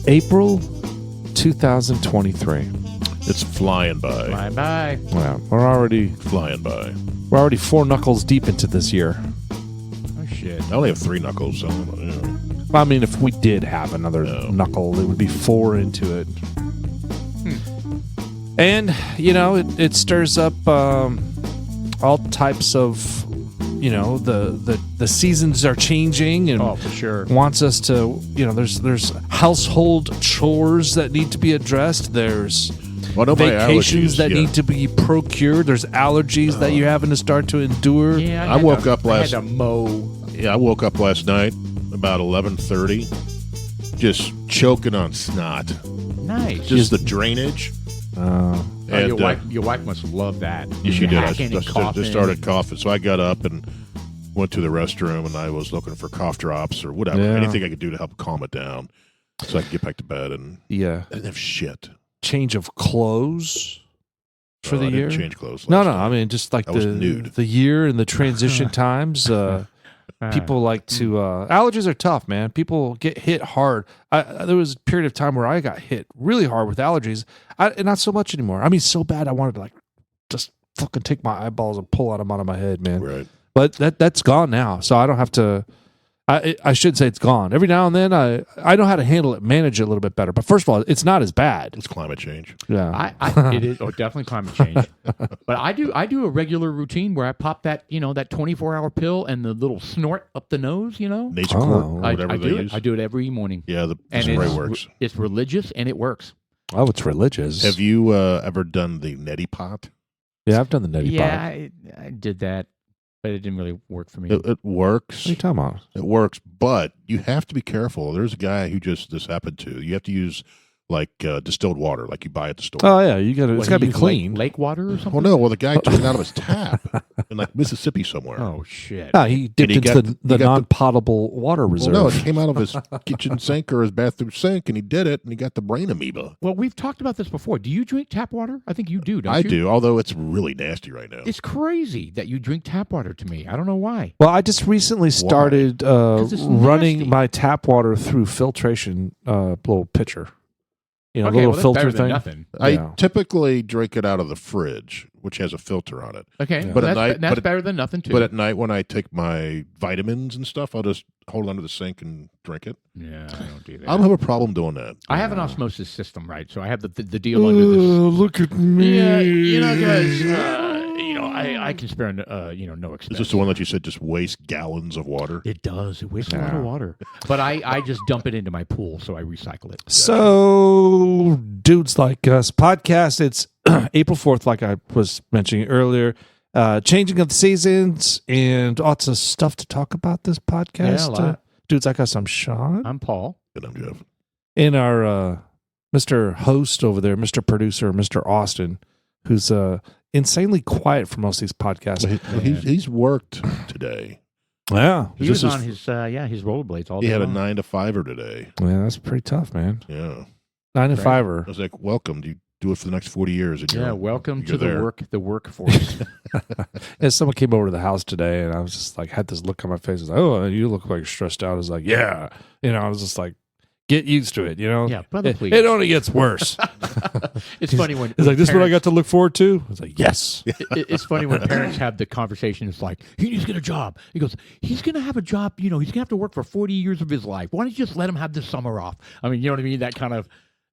April 2023. It's flying by. Bye bye. Wow, we're already Flying by. 4 knuckles deep into this year. Oh shit. I only have 3 knuckles, so, you know. I mean, if we did have another knuckle, it would be 4 into it. And, you know, it stirs up all types of, you know, the seasons are changing and for sure. wants us to, you know, there's household chores that need to be addressed. There's vacations that need to be procured. There's allergies that you're having to start to endure. Yeah, I woke up I had to mow. Yeah, I woke up last night about 11:30, just choking on snot. Nice. Just the drainage. And, your wife must love that. Yeah, she did. I just started coughing, so I got up and went to the restroom, and I was looking for cough drops or whatever, anything I could do to help calm it down, so I could get back to bed. And I didn't have shit. Change of clothes for the I year. Didn't change clothes. No. night. I mean, just like I was nude. the year and the transition times. People like to allergies are tough, man. People get hit hard. There was a period of time where I got hit really hard with allergies. Not so much anymore. I mean, so bad I wanted to like just fucking take my eyeballs and pull them out of my head, man. Right. But that's gone now, so I don't have to. I should say it's gone. Every now and then, I know how to handle it, manage it a little bit better. But first of all, it's not as bad. It's climate change. Yeah, it is. Oh, definitely climate change. But I do a regular routine where I pop that 24-hour pill and the little snort up the nose. Nature Court, or whatever I they do use. I do it every morning. Yeah, the And spray works. It's religious and it works. Oh, it's religious. Have you ever done the neti pot? Yeah, I've done the neti pot. Yeah, I did that, but it didn't really work for me. It works. What are you talking about? It works, but you have to be careful. There's a guy who this happened to. You have to use like distilled water, like you buy at the store. Oh yeah, it's got to be clean. Lake water or something? Well, no. Well, the guy took it out of his tap in like Mississippi somewhere. Oh shit! No, he dipped into the non-potable water reserve. Well, no, it came out of his kitchen sink or his bathroom sink, and he did it, and he got the brain amoeba. Well, we've talked about this before. Do you drink tap water? I think you do, don't you? I do, although it's really nasty right now. It's crazy that you drink tap water to me. I don't know why. Well, I just recently started it's running nasty. my tap water through filtration little pitcher. You know, Okay, little well, that's filter better than thing. nothing. I typically drink it out of the fridge, which has a filter on it. Okay, But well, at that's, night- that's but- better than nothing too. But at night, when I take my vitamins and stuff, I'll just hold onto the sink and drink it. yeah, I don't do that. I don't have a problem doing that. I have an osmosis system, right? So I have the deal under this. Look at me. Yeah, guys. I can spare no expense. Is this the one that you said just waste gallons of water? It does. It wastes a lot of water. But I just dump it into my pool, so I recycle it. So, dudes like us podcast. It's April 4th, like I was mentioning earlier. Changing of the seasons and lots of stuff to talk about this podcast. Yeah, a lot. Dudes like us. I'm Sean. I'm Paul. And I'm Jeff. And our Mr. Host over there, Mr. Producer, Mr. Austin, who's insanely quiet for most of these podcasts. He's worked today. Yeah. He was on his rollerblades all day He had a long. 9-to-5er today. Yeah, that's pretty tough, man. Yeah. 9 to Right. 5er. I was like, welcome. Do you do it for the next 40 years? And Yeah, you're- welcome you're to there. the workforce. Yeah, someone came over to the house today, and I was just like, had this look on my face. I was like, oh, you look like you're stressed out. I was like, yeah. I was just like, get used to it, Yeah, brother, please. It only gets worse. It's funny when It's like, this is what I got parents- to look forward to? I was like, yes. It's funny when parents have the conversation. It's like, he needs to get a job. He goes, he's going to have a job. He's going to have to work for 40 years of his life. Why don't you just let him have the summer off? I mean, you know what I mean? That kind of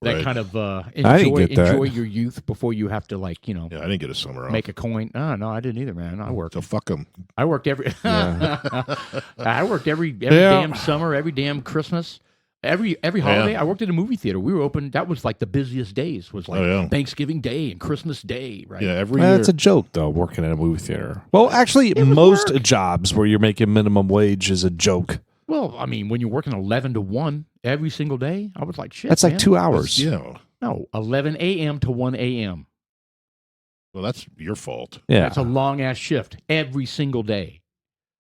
I didn't get that. enjoy your youth before you have to Yeah, I didn't get a summer off. make a coin. No, I didn't either, man. I worked. So fuck him. I worked every. Yeah. I worked every Yeah. damn summer, every damn Christmas. Every holiday, I worked at a movie theater. We were open. That was like the busiest days. Was like Thanksgiving Day and Christmas Day, right? Yeah, every year. That's a joke, though, working at a movie theater. Well, actually, was most work. jobs where you're making minimum wage is a joke. Well, I mean, when you're working 11 to 1 every single day, I was like, shit. That's like man. 2 hours. Yeah. No, 11 a.m. to 1 a.m. Well, that's your fault. Yeah. That's a long ass shift every single day.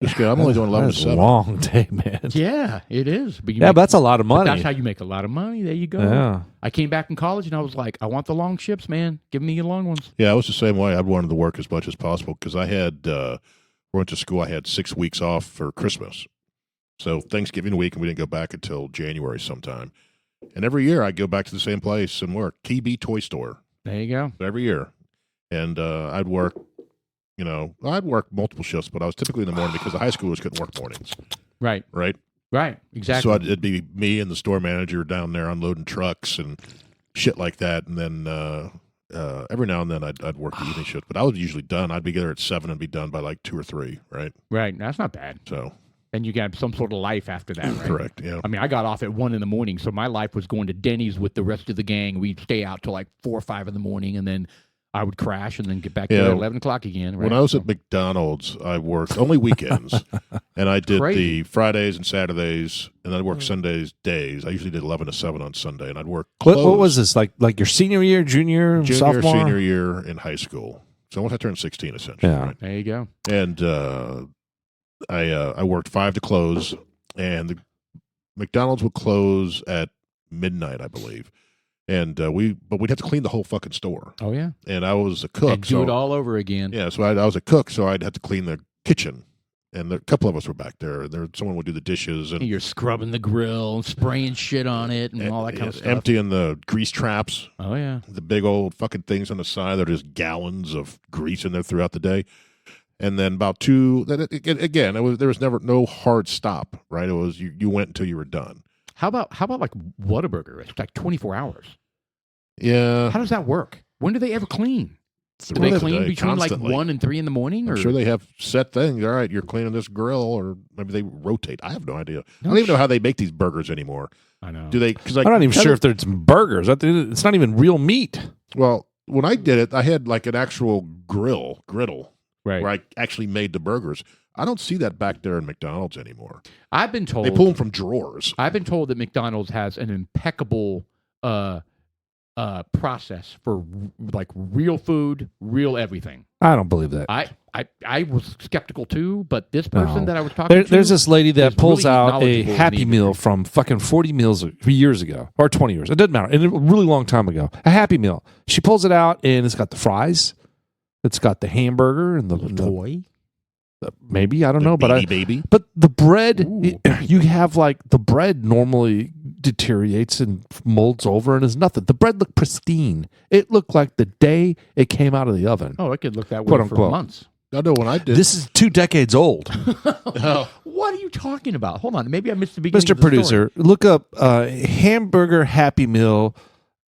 Just kidding. I'm only doing 11 to That's a 7. long day, man. Yeah, it is. But But that's a lot of money. That's how you make a lot of money. There you go. Yeah. I came back in college and I was like, I want the long shifts, man. Give me the long ones. Yeah, I was the same way. I wanted to work as much as possible because I had went to school. I had 6 weeks off for Christmas. So Thanksgiving week, and we didn't go back until January sometime. And every year I go back to the same place and work. KB Toy Store. There you go. Every year. And I'd work, I'd work multiple shifts, but I was typically in the morning because the high schoolers couldn't work mornings. Right. Right? Right. Exactly. So it'd be me and the store manager down there unloading trucks and shit like that. And then every now and then I'd work the evening shift. But I was usually done. I'd be there at 7 and be done by like 2 or 3, right? Right. That's not bad. So. And you got some sort of life after that, right? Correct, yeah. I mean, I got off at 1 in the morning, so my life was going to Denny's with the rest of the gang. We'd stay out till like 4 or 5 in the morning, and then I would crash and then get back there at 11 o'clock again. Right? When I was at McDonald's, I worked only weekends, and I did the Fridays and Saturdays, and I'd work Sundays days. I usually did 11 to 7 on Sunday, and I'd work closed. What was this, like your senior year, junior, sophomore? Senior year in high school. So once I turned 16, essentially. Yeah. Right? There you go. And I worked 5 to close, and the McDonald's would close at midnight, I believe. And we'd have to clean the whole fucking store. Oh yeah. And I was a cook, and do it all over again. Yeah, so I was a cook, so I'd have to clean the kitchen, and a couple of us were back there. Someone would do the dishes, and you're scrubbing the grill, and spraying shit on it, and all that kind of stuff. Emptying the grease traps. Oh yeah. The big old fucking things on the side. They're just gallons of grease in there throughout the day. And then about 2, again, there was never no hard stop, right? It was you went until you were done. How about like Whataburger? It's like 24 hours. Yeah. How does that work? When do they ever clean? Do they clean between constantly. like 1 and 3 in the morning? I'm sure they have set things. All right, you're cleaning this grill, or maybe they rotate. I have no idea. I don't even know how they make these burgers anymore. I know. Do they? Because I'm not even sure if it's burgers. It's not even real meat. Well, when I did it, I had like an actual griddle, right, where I actually made the burgers. I don't see that back there in McDonald's anymore. I've been told they pull them from drawers. I've been told that McDonald's has an impeccable process for like real food, real everything. I don't believe that. I was skeptical too, but this person that I was talking to, there's this lady that pulls really out a Happy Meal from fucking 40 meals years ago, or 20 years. It doesn't matter. And a really long time ago, a Happy Meal. She pulls it out, and it's got the fries, it's got the hamburger, and the toy. Maybe, I don't know, but the bread, you have like the bread normally deteriorates and molds over and is nothing. The bread looked pristine. It looked like the day it came out of the oven. Oh, it could look that way for months. I know when I did. This is 2 decades old. What are you talking about? Hold on, maybe I missed the beginning. Mr. Producer, look up hamburger Happy Meal,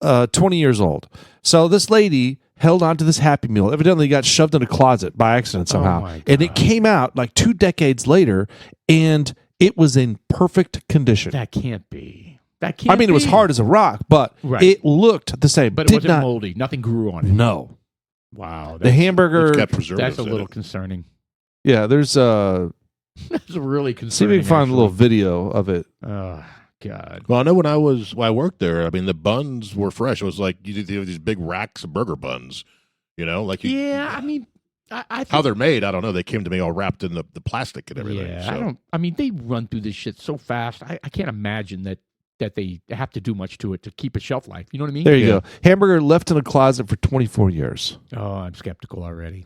20 years old. So this lady held on to this Happy Meal. Evidently got shoved in a closet by accident somehow. And it came out like 2 decades later, and it was in perfect condition. That can't be. That can't be. It was hard as a rock, but it looked the same. But it wasn't moldy. Nothing grew on it. No. Wow. The hamburger. That's a little concerning. Yeah, there's that's really concerning. See if we can find a little video of it. Oh, God. Well, I know when I worked there, the buns were fresh. It was like you have these big racks of burger buns, like how they're made, I don't know. They came to me all wrapped in the plastic and everything. Yeah, they run through this shit so fast. I can't imagine that they have to do much to it to keep a shelf life. You know what I mean? There you go. Hamburger left in a closet for 24 years. Oh, I'm skeptical already.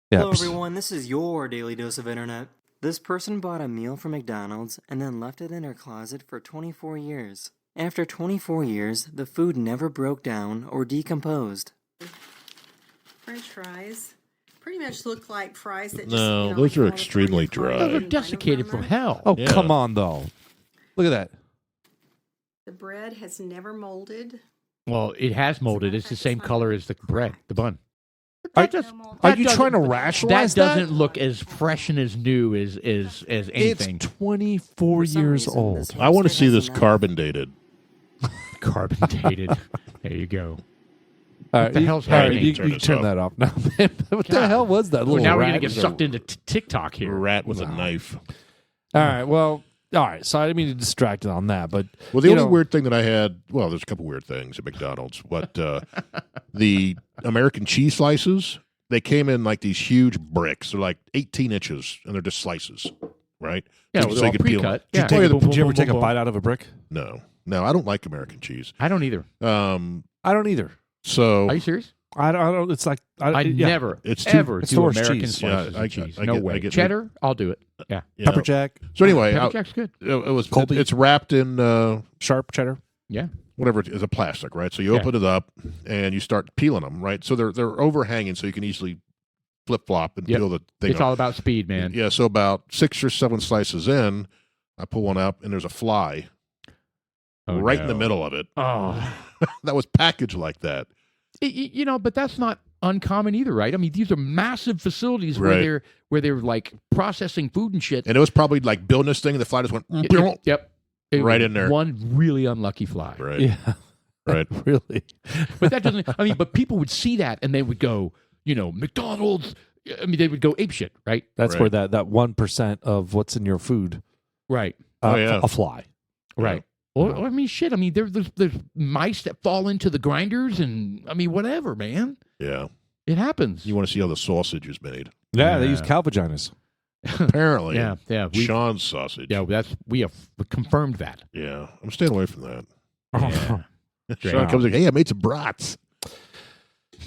Hello, everyone. This is your Daily Dose of Internet. This person bought a meal from McDonald's and then left it in her closet for 24 years. After 24 years, the food never broke down or decomposed. French fries pretty much look like fries that just, those are extremely dry. Those are desiccated from hell. Oh, come on, though. Look at that. The bread has never molded. Well, it has molded. It's the same color as the bread, the bun. Are you trying to rationalize that? That doesn't look as fresh and as new as anything. It's 24 years old. I want to see this carbon dated. Carbon dated. There you go. What the hell's happening? You turn that off now. What the hell was that? Little now we're rat? going to get sucked into TikTok here. A rat with a knife. All right. Well, all right. So I didn't mean to distract it on that, but the only weird thing that I had, there's a couple weird things at McDonald's, but the American cheese slices, they came in like these huge bricks. They're like 18 inches, and they're just slices, right? Yeah, so they're all pre-cut. Did you ever take a bite out of a brick? No, I don't like American cheese. I don't either. I don't either. So are you serious? I don't. It's like I never ever do American slices of cheese. No way. Cheddar, I'll do it. Yeah. Pepper jack. So anyway, Pepper jack's good. It's wrapped in sharp cheddar. Yeah. whatever it is, a plastic, right? So you open it up and you start peeling them, right? So they're overhanging, so you can easily flip flop and peel the thing. It's all about speed, man. Yeah. So about 6 or 7 slices in, I pull one up and there's a fly right in the middle of it. Oh, That was packaged like that. But that's not uncommon either, right? I mean, these are massive facilities Right. where they're like processing food and shit. And it was probably like building this thing, and the fly just went Yep. It right was in there. One really unlucky fly. Right. Yeah. Right. Really. But that doesn't, I mean, but people would see that and they would go, McDonald's, I mean, they would go apeshit, right? That's Right. where that 1% of what's in your food, Right. Oh, yeah. a fly. Right. Or I mean, shit. I mean, there's mice that fall into the grinders, and I mean, whatever, man. Yeah. It happens. You want to see how the sausage is made? Yeah, they use Yeah. cow vaginas. Apparently. yeah. Sean's sausage. Yeah, we have confirmed that. Yeah. I'm staying away from that. Yeah. Sean comes like, hey, I made some brats.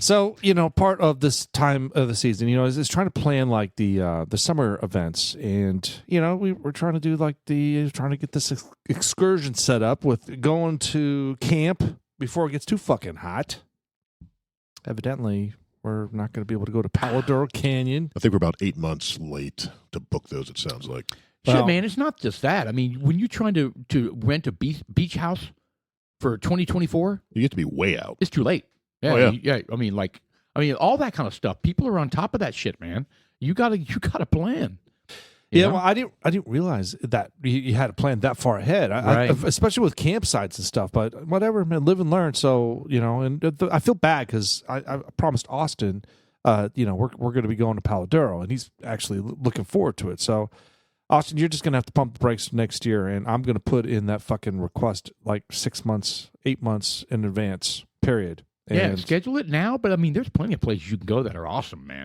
So, part of this time of the season, is trying to plan like the summer events. And, we're trying to do like trying to get this excursion set up with going to camp before it gets too fucking hot. Evidently, we're not going to be able to go to Palador Canyon. I think we're about 8 months late to book those, it sounds like. Shit, Well- man, it's not just that. I mean, when you're trying to rent a beach house for 2024, You get to be way out. it's too late. Yeah, Oh, yeah. yeah. I mean, all that kind of stuff. People are on top of that shit, man. You gotta plan. You Yeah, know? well, I didn't realize that you had to plan that far ahead, Right. especially with campsites and stuff. But whatever, man, live and learn. So and I feel bad because I promised Austin, we're going to be going to Paladuro, and he's actually looking forward to it. So, Austin, you're just going to have to pump the brakes next year, and I'm going to put in that fucking request like 6 months, 8 months in advance. Period. Yeah, And schedule it now. But I mean, there's plenty of places you can go that are awesome, man.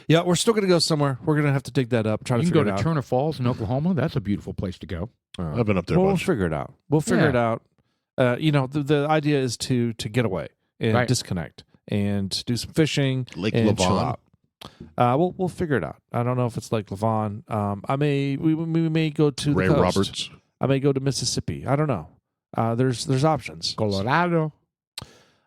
yeah, we're still going to go somewhere. We're going to have to dig that up. Try You to can go figure to it out. Turner Falls in Oklahoma. That's a beautiful place to go. I've been up there a We'll bunch. figure it out. We'll figure Yeah. it out. The idea is to get away and Right. disconnect and do some fishing. Lake and chill Levon. out. We'll figure it out. I don't know if it's Lake Levon. We may go to Ray the coast. Roberts. I may go to Mississippi. I don't know. There's options. Colorado.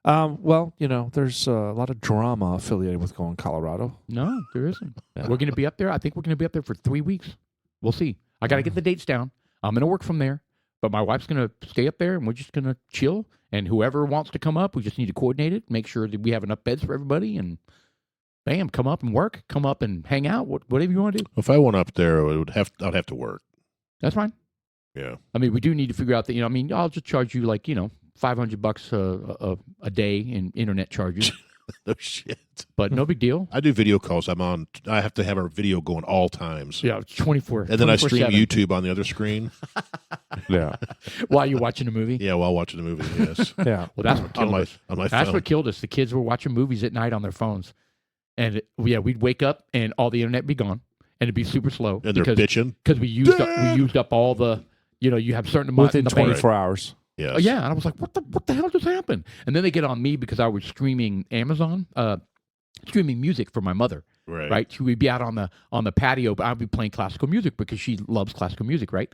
There's a lot of drama affiliated with going to Colorado. No, there isn't. We're going to be up there. I think we're going to be up there for 3 weeks. We'll see. I got to get the dates down. I'm going to work from there, but my wife's going to stay up there, and we're just going to chill. And whoever wants to come up, we just need to coordinate it, make sure that we have enough beds for everybody, and bam, come up and work, come up and hang out, whatever you want to do. If I went up there, I'd have to work. That's fine. Yeah. I mean, we do need to figure out that, I'll just charge you like, $500 a day in internet charges, No shit. but no big deal. I do video calls. I have to have our video going all times. Yeah, it's 24. And then I stream 24/7. YouTube on the other screen. Yeah. While you're watching a movie. Yeah, while watching the movie. Yes. Yeah. Well, that's what on killed my us. on my That's phone. what killed us. The kids were watching movies at night on their phones. And we'd wake up and all the internet be gone. And it'd be super slow. And they're bitching. Because we used up all the, you have certain amount Within in the bank. 24 hours. Yes. Oh, yeah, and I was like, what the hell just happened? And then they get on me because I was streaming Amazon, streaming music for my mother, right? She would be out on the patio, but I'd be playing classical music because she loves classical music, right?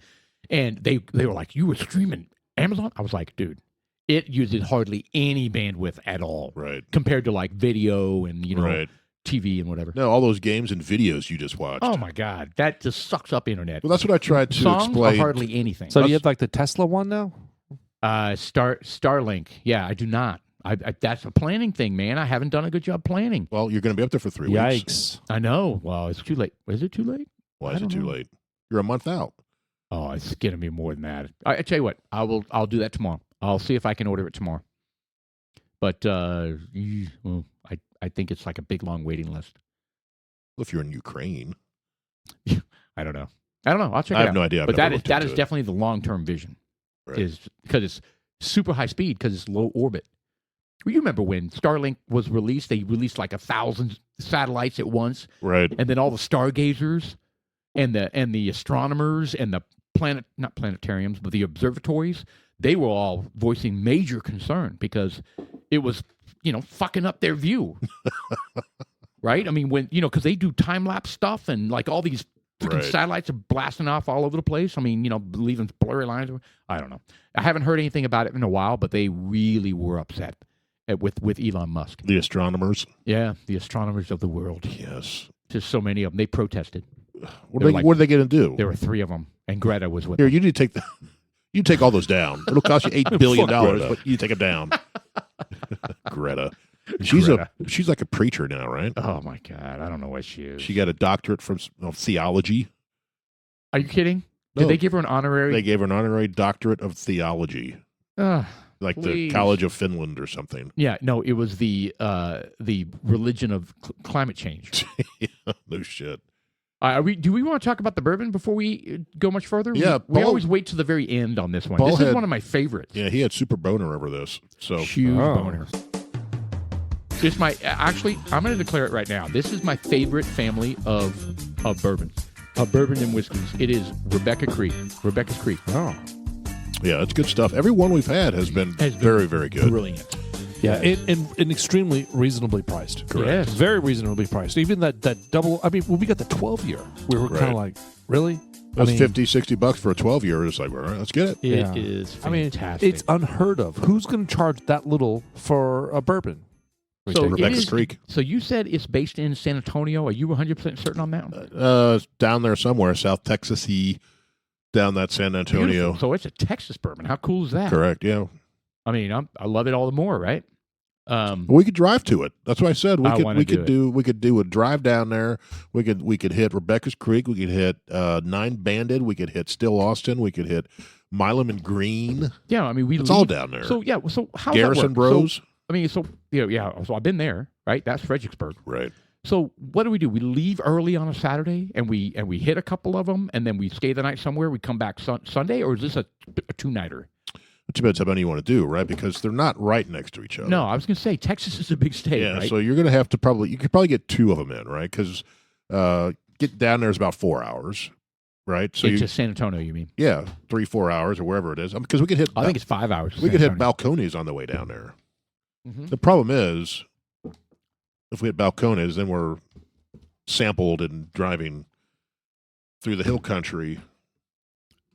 And they were like, you were streaming Amazon? I was like, dude, it uses hardly any bandwidth at all, Right. compared to like video and Right. TV and whatever. No, all those games and videos you just watched. Oh my God, that just sucks up internet. Well, that's what I tried to Songs explain. are hardly anything. So do you have like the Tesla one now? Starlink. Yeah, I do not. I that's a planning thing, man. I haven't done a good job planning. Well, you're going to be up there for 3 weeks. Yikes. I know. Well, it's too late. Is it too late? Why I is it don't too know. late? You're a month out. Oh, it's going to be more than that. I tell you what, I'll do that tomorrow. I'll see if I can order it tomorrow. But I think it's like a big long waiting list. Well, if you're in Ukraine. I don't know. I'll check it out. I have no idea. I've But never that is looked that into is it. definitely the long term vision. Right. Is because it's super high speed because it's low orbit. Well, you remember when Starlink was released? They released like 1,000 satellites at once, Right. and then all the stargazers and the astronomers and the not planetariums, but the observatories, they were all voicing major concern because it was, fucking up their view. Right? I mean, when, because they do time lapse stuff and like all these Freaking satellites are blasting off all over the place. I mean, leaving blurry lines. I don't know. I haven't heard anything about it in a while, but they really were upset with Elon Musk. The astronomers. Yeah, the astronomers of the world. Yes. There's so many of them. They protested. What are they going to do? There were 3 of them, and Greta was with Here, them. you need to take you take all those down. It'll cost you $8 billion, but you take them down. Greta. She's like a preacher now, right? Oh my God, I don't know what she is. She got a doctorate from theology. Are you kidding? No. Did they give her an honorary? They gave her an honorary doctorate of theology, like please. the College of Finland or something. Yeah, no, it was the religion of climate change. No shit. Do we want to talk about the bourbon before we go much further? Yeah, we Paul- always wait to the very end on this one. Paul This is had- one of my favorites. Yeah, he had super boner over this. So Huge boner. It's I'm going to declare it right now. This is my favorite family of bourbons. Of bourbon and whiskeys. It is Rebecca's Creek. Oh. yeah, it's good stuff. Every one we've had has been very, very good. Brilliant. Yeah, and extremely reasonably priced. Correct. Yes. Very reasonably priced. Even that double, I mean, when we got the 12-year, we were kind Right. of like, really? That's I mean, $50-$60 for a 12-year. It's like, all right, let's get it. Yeah. It is I mean, fantastic. it's unheard of. Who's going to charge that little for a bourbon? So it Rebecca's is- Creek. So you said it's based in San Antonio. Are you 100% certain on that? Down there somewhere, South Texas-y, down that San Antonio. Beautiful. So it's a Texas bourbon. How cool is that? Correct, yeah. I mean, I love it all the more, right? We could drive to it. That's what I said. I wanna We do could do a drive down there. We could hit Rebecca's Creek. We could hit 9 Banded. We could hit Still Austin. We could hit Milam and Green. Yeah, I mean, It's all down there. So yeah, so how Garrison Bros. So, I mean, so so I've been there, right? That's Fredericksburg. Right. So what do? We leave early on a Saturday, and we hit a couple of them, and then we stay the night somewhere. We come back Sunday, or is this a 2-nighter? It depends how many you want to do, right? Because they're not right next to each other. No, I was going to say Texas is a big state, Yeah, right? so you're going to have to you could probably get 2 of them in, right? Because get down there is about 4 hours, right? So It's just San Antonio, you mean? 3-4 hours or wherever it is. Because we could hit. I think it's 5 hours. to we San could hit Antonio. Balcones on the way down there. Mhm. The problem is, if we hit Balcones, then we're sampled and driving through the hill country,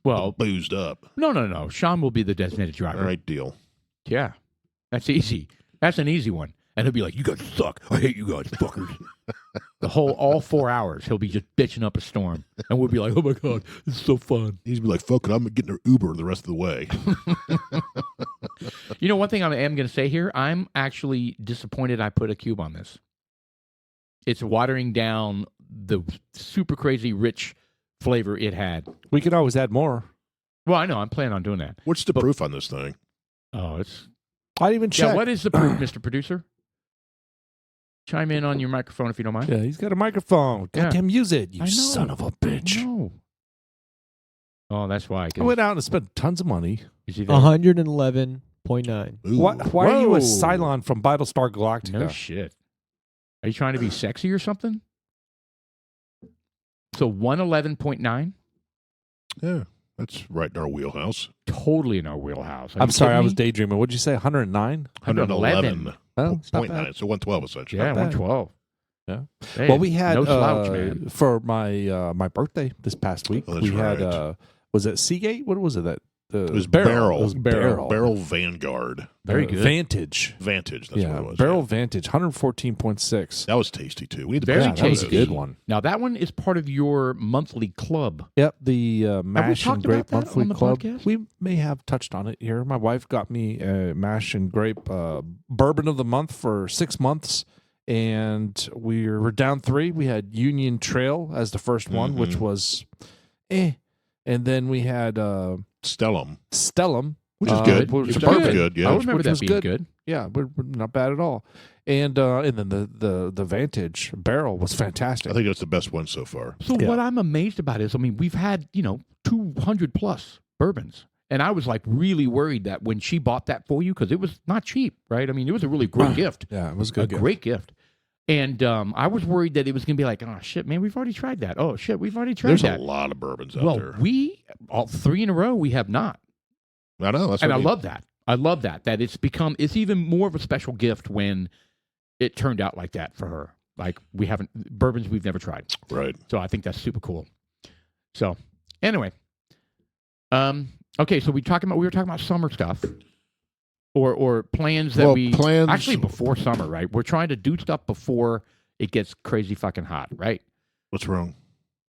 Well, boozed up. no. Sean will be the designated driver. All right, deal. Yeah, that's easy. That's an easy one. And he'll be like, "You guys suck. I hate you guys, fuckers." all 4 hours, he'll be just bitching up a storm, and we'll be like, "Oh my God, this is so fun." He's be like, "Fuck it, I'm getting an Uber the rest of the way." You know, one thing I am going to say here, I'm actually disappointed I put a cube on this. It's watering down the super crazy rich flavor it had. We could always add more. Well, I know. I'm planning on doing that. What's the proof on this thing? Oh, it's... I didn't even check. Yeah, what is the proof, Mr. Producer? Chime in on your microphone if you don't mind. Yeah, he's got a microphone. Yeah. Goddamn, use it, you I know. son of a bitch. No. Oh, that's why. I went out and spent tons of money. Is he there? 111.9. Ooh. Why are you Whoa. a Cylon from Battlestar Galactica? No shit. Are you trying to be sexy or something? So 111.9? Yeah, that's right in our wheelhouse. Totally in our wheelhouse. Are I'm you sorry, kidding I was me? daydreaming. What'd you say? 109? 111. Oh, it's not 0.9, bad. so 112 essentially. Yeah, Not bad. 112. Yeah. Hey, Well, we had no slouch, man. for my my birthday this past week. Oh, that's we had right. was it Seagate? What was it? That It was Barrel. It was Barrel. Barrel Vanguard. Very good. Vantage. Vantage, that's what it was. Barrel yeah. Vantage, 114.6. That was tasty too. We need to Very buy Yeah, some that was a of tasty. good those. one. Now, that one is part of your monthly club. Yep, the Mash talked and Grape about that Monthly on the Club. podcast? We may have touched on it here. My wife got me a Mash and Grape Bourbon of the Month for 6 months, and we were down 3. We had Union Trail as the first one, which was and then we had Stellum, Stellum, which is good. which It's is very perfect. good. I Yeah, remember which that was being good. good. Yeah, we're not bad at all. And then the Vantage Barrel was fantastic. I think that's the best one so far. So Yeah. what I'm amazed about is, I mean, we've had, 200 plus bourbons. And I was like really worried that when she bought that for you, because it was not cheap, right? I mean, it was a really great gift. Yeah, it was a A good. gift. great gift. And I was worried that it was going to be like, oh, shit, man, we've already tried that. Oh, shit, we've already tried There's that. a lot of bourbons out Well, there. all 3 in a row, we have not. I know. That's And what I you- love that. I love that it's even more of a special gift when it turned out like that for her. Like bourbons we've never tried. Right. So I think that's super cool. So anyway, okay. So we were talking about summer stuff, or plans that plans actually before summer, right? We're trying to do stuff before it gets crazy fucking hot, right? What's wrong?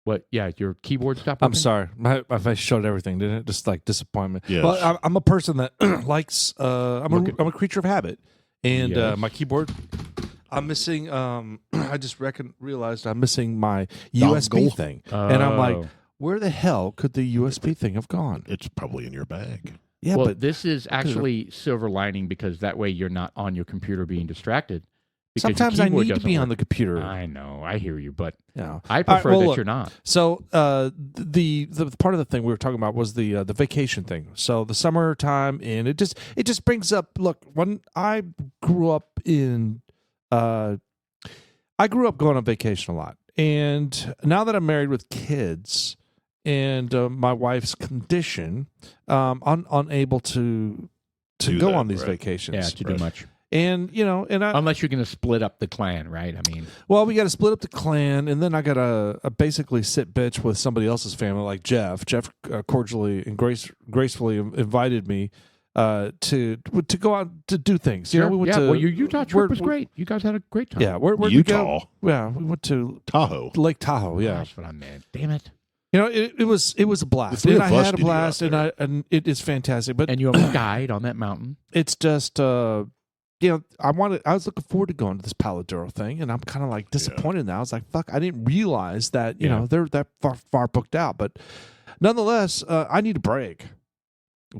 What? Yeah, your keyboard stopped. I'm sorry. My face showed everything, didn't it? Just like disappointment. Yes. Well, I'm a person that likes. I'm a creature of habit, and Yes. my keyboard. I'm missing. I just realized I'm missing my USB Dongle. thing, and I'm like, Oh. where the hell could the USB thing have gone? It's probably in your bag. Yeah, well, but this is actually silver lining because that way you're not on your computer being distracted. because your sometimes I keyboard need to doesn't be work. on the computer. I know, I hear you, but You know. I All right, prefer well, that look, you're not. So the part of the thing we were talking about was the vacation thing. So the summertime, and it just brings up. Look, when I grew up going on vacation a lot, and now that I'm married with kids, and my wife's condition, I'm unable to Do go that, on these right. vacations. Yeah, to do much. And and I, Unless you're going to split up the clan, right? I mean, well, we got to split up the clan, and then I got to basically sit bitch with somebody else's family, like Jeff. Jeff cordially and gracefully invited me to go out to do things. You know, we went to well, your Utah trip was great. You guys had a great time. Yeah, where'd we Utah. go? Yeah, we went to Tahoe. Lake Tahoe. Yeah, That's what I meant. Damn it. you know, it was a blast, The three and I of us had a did go out blast, there. and it is fantastic. But And you almost died on that mountain. it's just I was looking forward to going to this Paladuro thing, and I'm kind of like disappointed now. I was like, fuck, I didn't realize that you know they're that far booked out. But nonetheless, I need a break.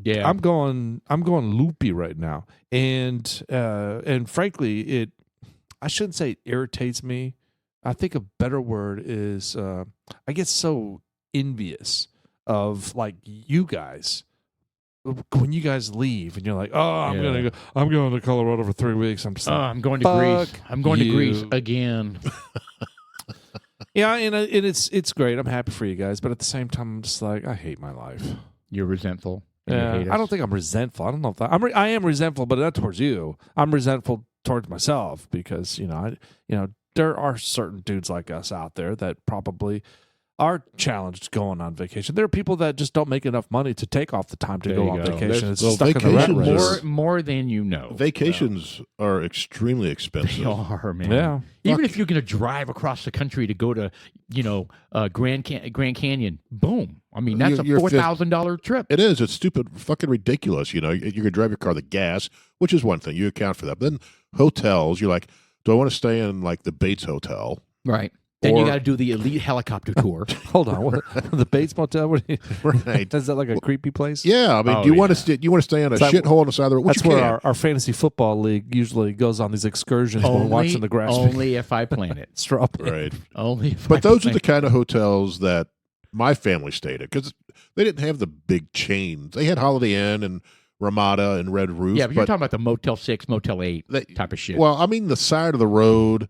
Yeah. I'm going loopy right now, and frankly, I shouldn't say it irritates me. I think a better word is I get so envious of like you guys. When you guys leave and you're like, oh, I'm going to Colorado for 3 weeks. I'm just like, I'm going to Greece. fuck I'm going to Greece you. again. yeah, and it's great. I'm happy for you guys, but at the same time, I'm just like, I hate my life. You're resentful. And Yeah, you hate I us. don't think I'm resentful. I don't know if I am resentful, but not towards you. I'm resentful towards myself because there are certain dudes like us out there that probably are challenged going on vacation. There are people that just don't make enough money to take off the time to There go you on go. vacation. It's Well, stuck in the rat vacation race. More than you know. Vacations are extremely They expensive. are, man. Yeah. Even if you're going to drive across the country to go to, Grand Canyon, boom. I mean, that's You're a $4,000 trip. It is. It's stupid, fucking ridiculous. You're going to drive your car, the gas, which is one thing. You account for that. But then hotels, you're like, do I want to stay in like the Bates Hotel? Right. Then you Or- got to do the elite helicopter tour. Hold on, what, the Bates Motel? What do you, Right. is that like a creepy place? Yeah, I mean, Oh, do you want yeah. to stay on a Is that- shithole on the side of the road? Which That's you where can. our fantasy football league usually goes on these excursions when we're watching the grass. Only if I plan it. Strawberry. Right. Only if I But those are plan the kind of hotels that my family stayed at because they didn't have the big chains. They had Holiday Inn and Ramada and Red Roof. Yeah, but you're talking about the Motel 6, Motel 8 they- type of shit. Well, I mean the side of the road,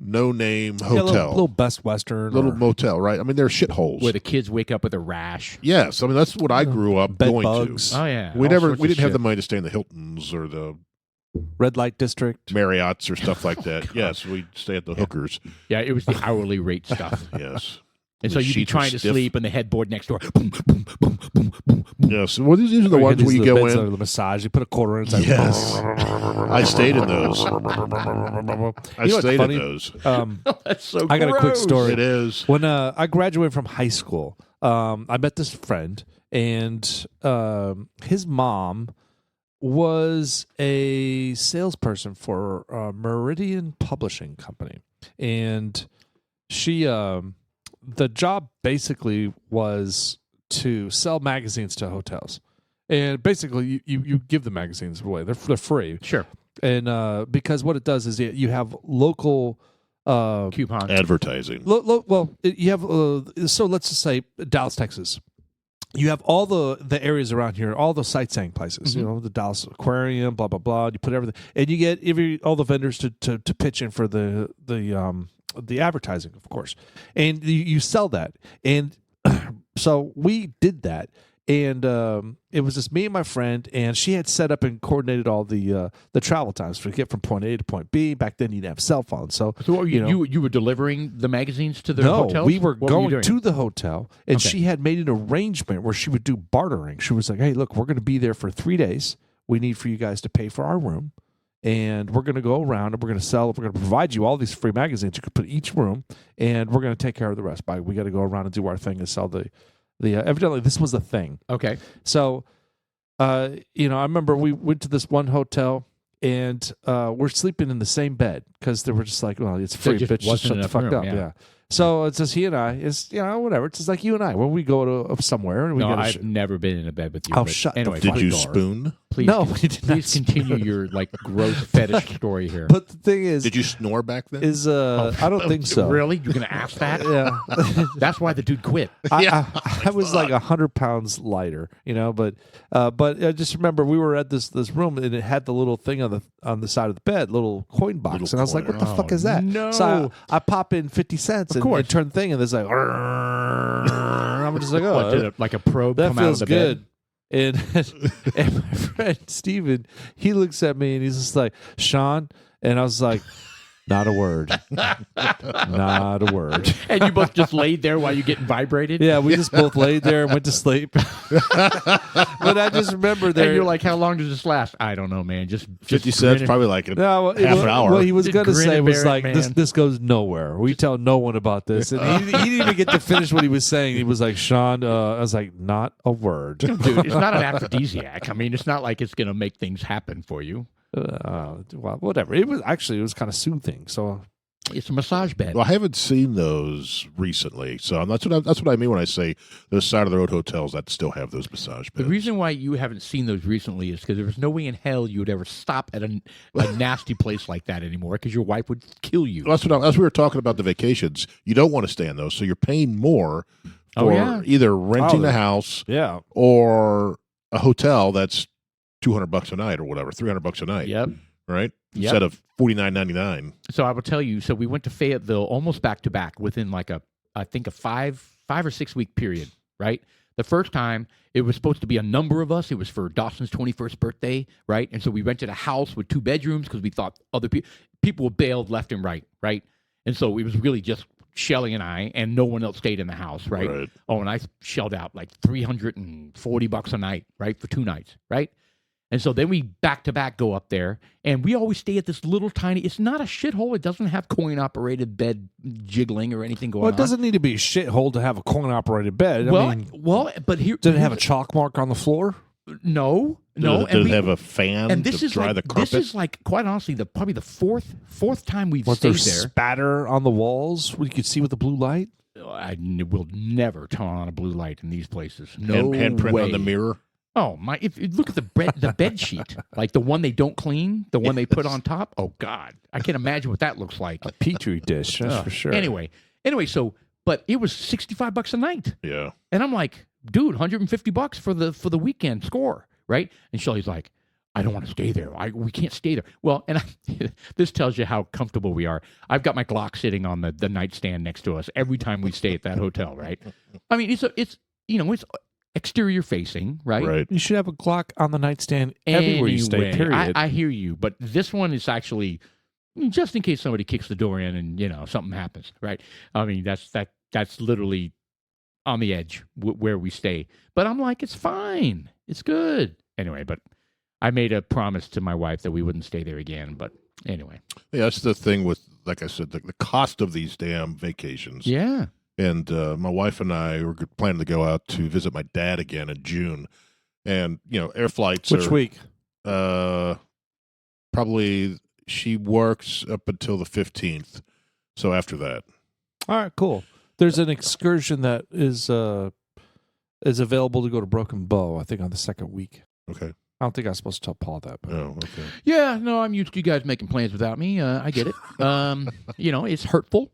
no name Yeah, hotel, little Best Western. little or motel, right? I mean they're shitholes. where the kids wake up with a rash. Yes, I mean that's what I grew up bed going bugs. to. Oh, yeah. We all sorts of didn't have shit. the money to stay in the Hiltons or the Red Light District. Marriotts or stuff like Oh, that. Yes, we stay at the hookers. Yeah, it was the hourly rate stuff. Yes. And The so you'd be sheets were trying to stiff. sleep, and the headboard next door. Boom, boom, boom, boom, boom, boom. Yes. Well, these are the Or ones these where you little go beds in. under the massage. You put a quarter in. It's like, Yes. I stayed in those. I You know what's stayed funny? in those. That's so I got a quick gross. story. It is. When I graduated from high school, I met this friend, and his mom was a salesperson for Meridian Publishing Company, and she the job basically was to sell magazines to hotels, and basically you give the magazines away. They're free, Sure. and because what it does is you have local. Coupon. Advertising. You have so let's just say Dallas, Texas. You have all the areas around here, all the sightseeing places. You know, the Dallas Aquarium, blah blah blah. You put everything, and you get all the vendors to pitch in for the advertising, of course, and you sell that. And so we did that, And it was just me and my friend, and she had set up and coordinated all the travel times to get from point A to point B. Back then, you didn't have cell phones, so So what, you know, you were delivering the magazines to the no, hotels? we were What going you doing? to the hotel, and Okay. she had made an arrangement where she would do bartering. She was like, "Hey, look, we're going to be there for 3 days. We need for you guys to pay for our room, and we're going to go around and we're going to sell. We're going to provide you all these free magazines. You could put each room, and we're going to take care of the rest. We got to go around and do our thing and sell the evidently this was a thing. Okay. So, I remember we went to this one hotel." And we're sleeping in the same bed because they were just like, well, it's So free, just bitch. Just wasn't shut the enough fuck room, up. yeah. Yeah. So it's just he and I. It's whatever. It's just like you and I when we go to somewhere and we No, go to I've never been in a bed with you. Oh, but shut the anyway, fuck Did you door. spoon? please, No, we did not please continue your like gross fetish story here. But the thing is, Did you snore back then? I don't think so. Really? You're going to ask that? Yeah. That's why the dude quit. I was like 100 pounds lighter, but I just remember we were at this room and it had the little thing on the side of the bed, little coin box, Little and I was like, coin. "What the fuck is that?" no. So I pop in 50 cents and course. turn the thing, and there's like, I'm just like, What, "Oh, did it, like a probe that come out of feels the good." bed? And my friend Steven, he looks at me and he's just like, "Sean," and I was like, "Not a word, not a word." And you both just laid there while you're getting vibrated? Yeah, we just both laid there and went to sleep. But I just remember there. And you're like, how long does this last? I don't know, man. Just 50 grin cents, and- probably like no, well, half an hour. What he was Just going to grin say and was bear it, like, man. this goes nowhere. We tell no one about this. And he didn't even get to finish what he was saying. He was like, "Sean," I was like, "Not a word." Dude, it's not an aphrodisiac. I mean, it's not like it's going to make things happen for you. Well, whatever. It was kind of soothing. So It's a massage bed. Well, I haven't seen those recently, so that's what I mean when I say those side of the road hotels that still have those massage The beds. reason why you haven't seen those recently is because there was no way in hell you would ever stop at a nasty place like that anymore because your wife would kill you. Well, as we were talking about the vacations, you don't want to stay in those, so you're paying more for yeah. either renting a house yeah, or a hotel that's $200 a night or whatever, $300 a night, Yep. right? Yep. Instead of $49.99. So I will tell you. So we went to Fayetteville almost back to back within like I think a five or 6 week period. Right. The first time it was supposed to be a number of us. It was for Dawson's 21st birthday. Right. And so we rented a house with 2 bedrooms because we thought other people were bailed left and right. Right. And so it was really just Shelly and I, and no one else stayed in the house. Right. Oh, and I shelled out like $340 a night. Right. For 2 nights. Right. And so then we back to back go up there, and we always stay at this little tiny. It's not a shithole. It doesn't have coin operated bed jiggling or anything going on. well, it doesn't need to be a shithole to have a coin operated bed. Well, I mean, but here did it have a chalk mark on the floor? No. Does it have a fan and this to is dry like the carpet? this is like quite honestly probably the fourth time we've Was stayed there there. spatter on the walls where you could see with the blue light? I will never turn on a blue light in these places. No Handprint way. on the mirror. Oh my! If you look at the bed sheet, like the one they don't clean, the one they put on top. Oh God, I can't imagine what that looks like. A petri dish, that's for sure. Anyway, so but it was $65 a night, Yeah. and I'm like, dude, $150 for the weekend score, right? And Shelly's like, I don't want to stay there. We can't stay there. Well, and this tells you how comfortable we are. I've got my Glock sitting on the nightstand next to us every time we stay at that hotel, right? I mean, it's exterior facing, right? Right. You should have a Glock on the nightstand everywhere you stay, Anyway, period. I hear you, but this one is actually just in case somebody kicks the door in and something happens, right? I mean, that's literally on the edge where we stay. But I'm like, it's fine, it's good. Anyway, but I made a promise to my wife that we wouldn't stay there again. But anyway, Yeah, that's the thing with, like I said, the cost of these damn vacations. yeah. And my wife and I were planning to go out to visit my dad again in June. And, air flights Which are... week? Probably she works up until the 15th. So after that. All right, cool. There's an excursion that is available to go to Broken Bow, I think, on the second week. Okay. I don't think I was supposed to tell Paul that. But Oh, okay. Yeah, no, I'm used to you guys making plans without me. I get it. It's hurtful.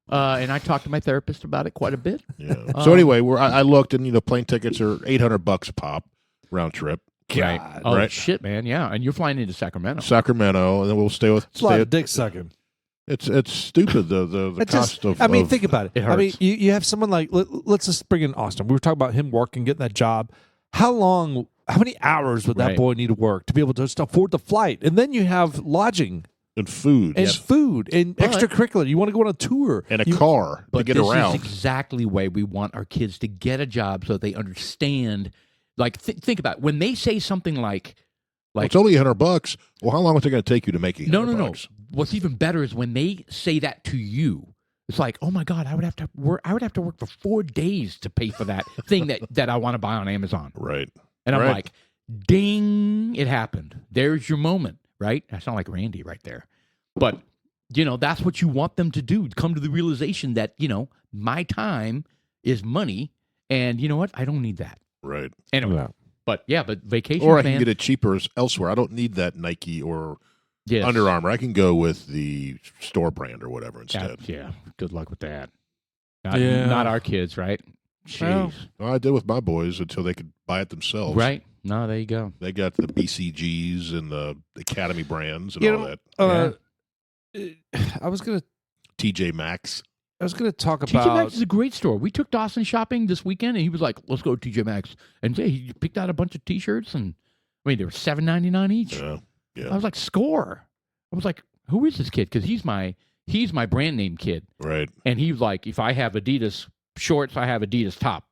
And I talked to my therapist about it quite a bit. Yeah. So anyway, I looked and, plane tickets are $800 a pop round trip. Right. Oh, right. shit, man. Yeah. And you're flying into Sacramento. Sacramento, and then we'll stay with... it's a lot of dick sucking. It's stupid the It cost just, of. I mean, of- think about it. It I mean, hurts. you have someone like let's just bring in Austin. We were talking about him working, getting that job. How many hours would that Right. boy need to work to be able to just afford the flight? And then you have lodging and food and food and But- extracurricular. You want to go on a tour and a You- car to But get this around. is exactly why we want our kids to get a job so they understand. Like, think about it. When they say something like, Well, it's only $100. Well, how long was it going to take you to make it? no. What's even better is when they say that to you. It's like, oh my God, I would have to work for 4 days to pay for that thing that I want to buy on Amazon. Right. And I'm Right. like, ding, it happened. There's your moment, right? I sound like Randy right there. But, that's what you want them to do. Come to the realization that, my time is money. And you know what? I don't need that. Right. Anyway, Yeah. but vacation, Or I man. can get it cheaper elsewhere. I don't need that Nike or Yes. Under Armour. I can go with the store brand or whatever instead. Yeah. Good luck with that. Yeah. Not our kids, right? Well, Jeez. Well, I did with my boys until they could buy it themselves. Right? No, there you go. They got the BCGs and the Academy brands and You all know, that. I was gonna TJ Maxx. talk TJ about Maxx is a great store. We took Dawson shopping this weekend, and he was like, "Let's go to TJ Maxx." And yeah, he picked out a bunch of T-shirts, and they were $7.99 each. Yeah. I was like, "Score!" I was like, "Who is this kid?" Because he's my brand name kid, Right. and he was like, "If I have Adidas shorts, I have Adidas top.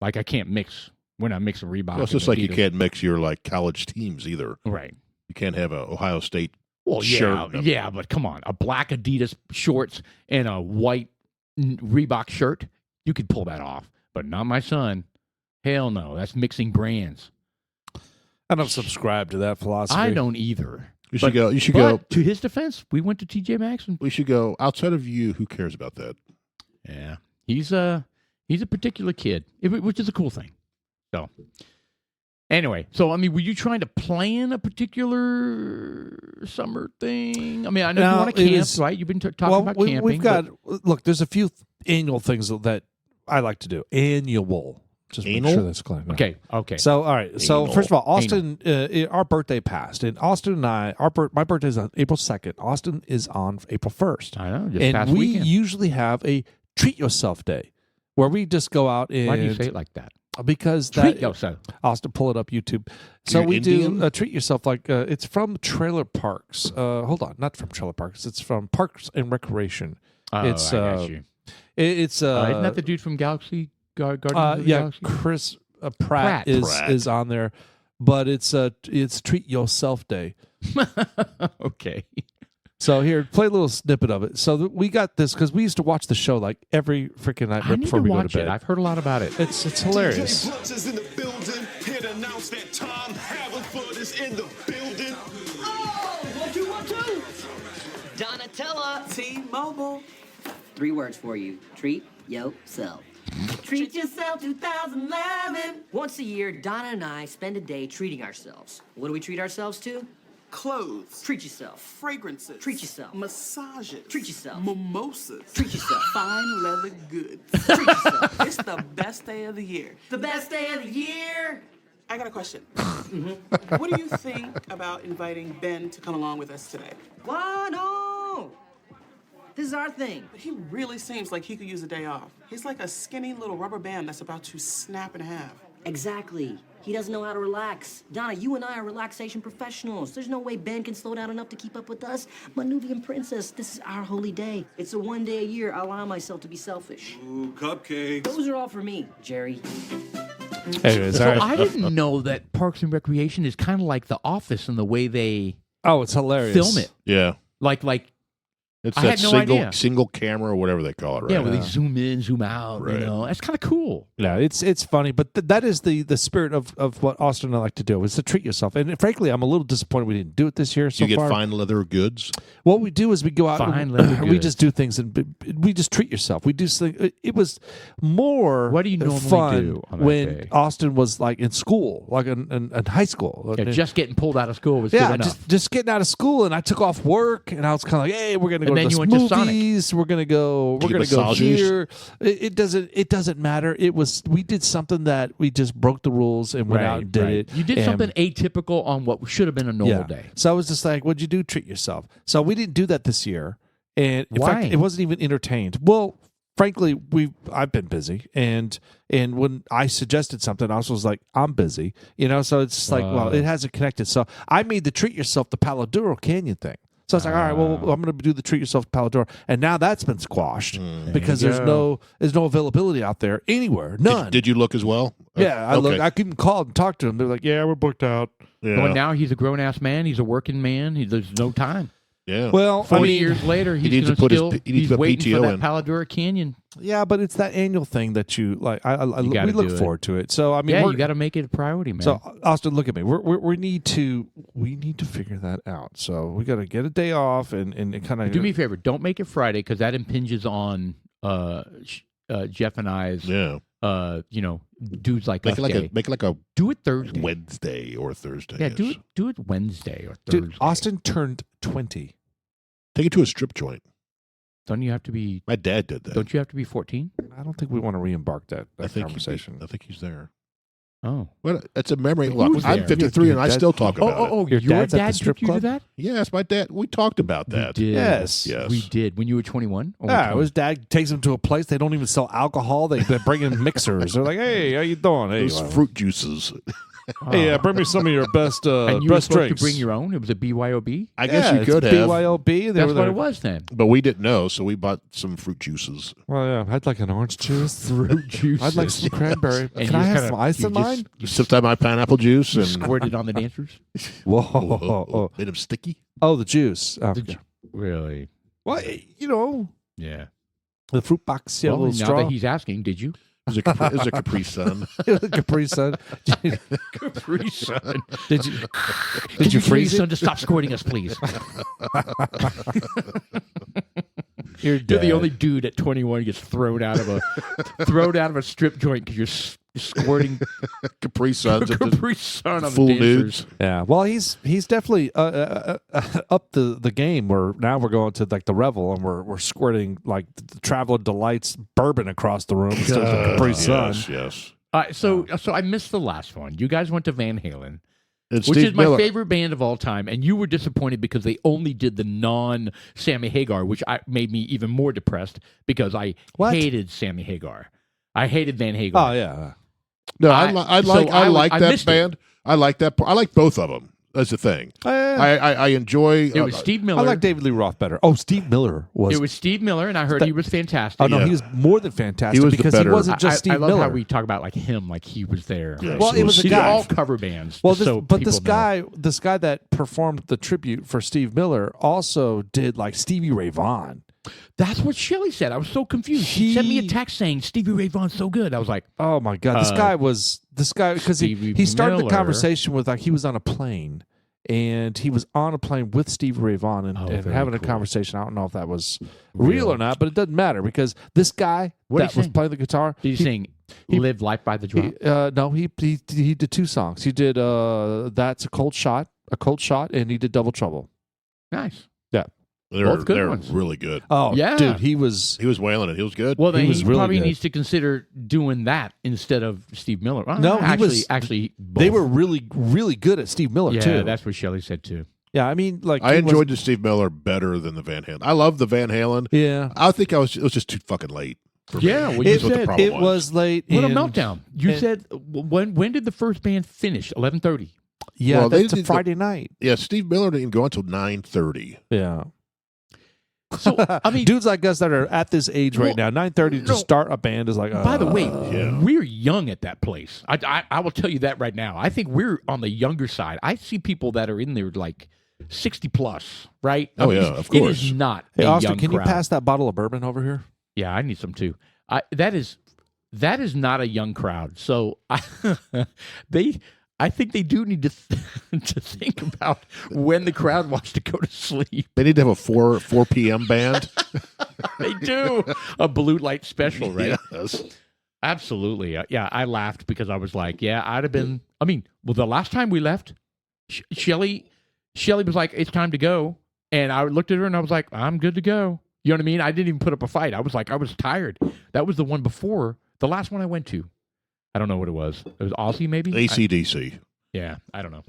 Like I can't mix. We're not mixing Reebok." Well, it's and just like you Adidas." can't mix your college teams either. Right. You can't have a Ohio State Well, shirt. yeah, but come on, a black Adidas shorts and a white Reebok shirt, you could pull that off, but not my son. Hell no, that's mixing brands. I don't subscribe to that philosophy. I don't either. You should go. You should But go. to his defense, we went to TJ Maxx, and We should go outside of you. Who cares about that? yeah, he's a particular kid, which is a cool thing. So. Anyway, so I mean, were you trying to plan a particular summer thing? I mean, I know No, you want to it camp, was- right? You've been talking about camping. we've got but- look. There's a few annual things that I like to do. Annual, just make Anal? sure that's clear. okay. So all right. So Anal. first of all, Austin, our birthday passed, and Austin and I, my birthday is on April 2nd. Austin is on April 1st, I know, just and past we weekend. usually have a treat yourself day where we just go out and Why do you say it like that? because Treat that yourself. Austin, pull it up YouTube. So You're we Indian? do treat yourself like it's from Trailer Parks. Hold on, not from Trailer Parks. It's from Parks and Recreation. Oh, It's, I got you. It's Isn't that the dude from Galaxy Guardians of the yeah, Galaxy? Chris Pratt, Pratt. is on there, but it's Treat Yourself Day. Okay. So here, play a little snippet of it. So we got this because we used to watch the show like every freaking night I right need before to we go watch to it. bed. I've heard a lot about it. It's hilarious. Blunts is in the building. Here to announce that Tom Haverford is in the building. Donatella. T-Mobile. 3 words for you. Treat yourself. Treat yourself 2011. Once a year, Donna and I spend a day treating ourselves. What do we treat ourselves to? Clothes. Treat yourself. Fragrances. Treat yourself. Massages. Treat yourself. Mimosas. Treat yourself. Fine leather goods. Treat yourself. It's the best day of the year. The best day of the year. I got a question. What do you think about inviting Ben to come along with us today? Why no? This is our thing. He really seems like he could use a day off. He's like a skinny little rubber band that's about to snap in half. Exactly. He doesn't know how to relax. Donna, you and I are relaxation professionals. There's no way Ben can slow down enough to keep up with us. My Nubian princess, this is our holy day. It's a one day a year I allow myself to be selfish. Ooh, cupcakes. Those are all for me, Jerry. Anyways, So all right. I didn't know that Parks and Recreation is kind of like The Office in the way they Oh, it's hilarious. film it. Yeah. Like It's I that had no idea. single camera or whatever they call it, right? yeah, where they zoom in, zoom out. Right. You know, that's kind of cool. Yeah, it's funny, but that is the spirit of what Austin and I like to do is to treat yourself. And frankly, I'm a little disappointed we didn't do it this year. So you get far, fine leather goods. what we do is we go out, Fine leather we goods. just do things, and we just treat yourself. We do things. It was more What do you normally fun do on that when day? Austin was like in school, like in high school. Yeah, just getting pulled out of school was Yeah, good enough. just getting out of school, and I took off work, and I was kind of like, "Hey, we're gonna go And to then this you went to Sonic. movies. We're gonna go massages. here." It doesn't matter. We did something that we just broke the rules and went out and did it. You did and- something atypical on what should have been a normal yeah. day. So I was just like, "What'd you do? Treat yourself." So we didn't do that this year, And in Why? fact, it wasn't even entertained. Well, frankly, I've been busy, and when I suggested something, I was like, I'm busy, so it's like, well, it hasn't connected. So I made the treat yourself the Palo Duro Canyon thing. So I was like, all right, well, I'm going to do the treat yourself Palo Duro, and now that's been squashed because there's no availability out there anywhere, none. Did you look as well? Yeah, I looked. I even called and talked to them. They're like, yeah, we're booked out. Yeah. Well, now he's a grown ass man. He's a working man. There's no time. Yeah. Well, 40 years later, he he's needs to put his he's waiting PTO for that in. Palo Duro Canyon. yeah, but it's that annual thing that you like. We gotta look do it. forward to it. So I mean, Yeah, you got to make it a priority, man. So Austin, look at me. We need to figure that out. So we got to get a day off and kind of do me a favor. Don't make it Friday because that impinges on Jeff and I's. Yeah. Dudes like us. Make it like a Do it Thursday. Wednesday or Thursday. Yeah, yes. do it Wednesday or Thursday. Dude, Austin turned 20. Take it to a strip joint. Don't you have to be? My dad did that. Don't you have to be 14? I don't think we want to re-embark that I think conversation. I think he's there. Oh, Well, it's a memory. Who's Look, I'm there? 53 and I still talk about it. Your Your dad's at the dad strip took you to club? that? Yes, my dad. We talked about that. We did. Yes. Yes. We did when you were 21. Yeah, his dad takes him to a place they don't even sell alcohol. They bring in mixers. They're like, "Hey, how you doing? Hey, Those fruit juices. hey, bring me some of your best and you were best supposed drinks." to bring your own. It was a BYOB. I guess you it's could have. BYOB. That's what it was then. But we didn't know, so we bought some fruit juices. Well, yeah, I'd like an orange juice. Fruit juice. I'd like some cranberry. And Can you I have kinda- some ice you in just- mine? You sipped out my pineapple juice and Squirted on the dancers. Whoa! made them sticky. Oh, the juice. Oh, Really? well, Yeah. the fruit box, yeah, Well, little now straw. that he's asking, did you? It was a Capri Sun. Capri Sun. Capri Sun. Did you Did you freeze it? son to stop squirting us, please? You're You're the only dude at 21 who gets thrown out of a strip joint because you're squirting Capri Suns at the Capri Sun on full the dancers. nudes. Yeah, well, he's definitely up the game. Where now we're going to like the Revel and we're squirting like the Traveler Delights bourbon across the room instead of the Capri Sun. Yes. So I missed the last one. You guys went to Van Halen, And which Steve is my Miller. favorite band of all time, and you were disappointed because they only did the non-Sammy Hagar, which made me even more depressed because I hated Sammy Hagar. I hated Van Hagar. Oh yeah, No, I like that missed it. band. I like that. I like both of them. That's the thing. I enjoy. It was Steve Miller. I like David Lee Roth better. Oh, Steve Miller was. It was Steve Miller, and I heard he was fantastic. Oh no, Yeah. he was more than fantastic He was the because he better- wasn't just Steve I love Miller. how we talk about like him, like he was there. Yeah, Well, it was a These guy. are all cover bands. Well, just so but people know. this guy that performed the tribute for Steve Miller also did like Stevie Ray Vaughan. That's what Shelley said. I was so confused. She sent me a text saying Stevie Ray Vaughan's so good. I was like, Oh my god, this guy because Stevie he started the Miller. conversation with like he was on a plane. And he was on a plane with Stevie Ray Vaughan and very having a cool. conversation. I don't know if that was real or not, but it doesn't matter because this guy What did that he was sing? playing the guitar. did you sing "Live Life by the Drop"? No, he did two songs. He did "That's a Cold Shot," and he did "Double Trouble." Nice. They're good ones. really good. Oh, Yeah. dude, he was. He was wailing it. He was good. Well, then He he, was really probably good. needs to consider doing that instead of Steve Miller. No, he was- actually. They both. were really good at Steve Miller Yeah, too. that's what Shelley said too. Yeah, I mean, like I he was- enjoyed the Steve Miller better than the Van Halen. I love the Van Halen. Yeah, I think it was just too fucking late. For Yeah, me. well, you That's what the said problem it was late. What a and- meltdown! You and- said when did the first band finish? 11:30. Yeah, Well, they that's a did- Friday night. Yeah, Steve Miller didn't go until 9:30. Yeah. So I mean, dudes like us that are at this age right Well, now, 9:30 to no. start a band is like. by the way, Yeah. we're young at that place. I will tell you that right now. I think we're on the younger side. I see people that are in there like 60 plus, right? Oh, I mean, yeah, of It course. is not Hey, a Austin, young can you crowd. pass that bottle of bourbon over here? Yeah, I need some too. That is not a young crowd. So I think they do need to to think about when the crowd wants to go to sleep. They need to have a 4 p.m. band. They do a blue light special, right? Yes. Absolutely. Yeah, I laughed because I was like, yeah, I'd have been. I mean, well, the last time we left, Shelley was like, it's time to go, and I looked at her and I was like, I'm good to go. You know what I mean? I didn't even put up a fight. I was like, I was tired. That was the one before the last one I went to. I don't know what it was. It was Aussie, maybe. AC/DC. Yeah, I don't know.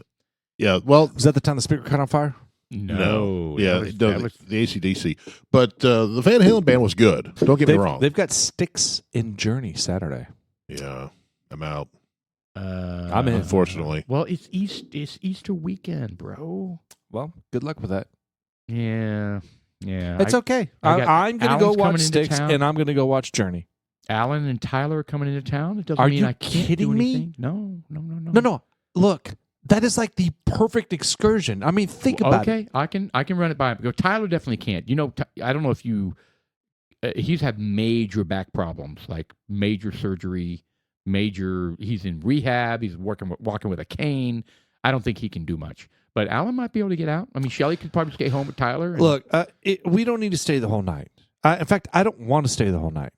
Yeah. Well, Was that the time the speaker caught on fire? No. Yeah, that was- the AC/DC. But the Van Halen band was good. Don't get me wrong. They've got Styx in Journey Saturday. Yeah, I'm out. I'm in. Unfortunately. Well, it's Easter weekend, bro. Well, good luck with that. Yeah. It's okay. I got- I'm going to go Alan's coming watch into Styx, town. and I'm going to go watch Journey. Alan and Tyler are coming into town. It doesn't Are mean you I can't kidding do me? anything. No. No. Look, that is like the perfect excursion. I mean, think about it. Okay, I can run it by him. Go. Tyler definitely can't. You know, I don't know if you. He's had major back problems, like major surgery, He's in rehab. He's walking with a cane. I don't think he can do much. But Alan might be able to get out. I mean, Shelly could probably stay home with Tyler. and- Look, we don't need to stay the whole night. In fact, I don't want to stay the whole night.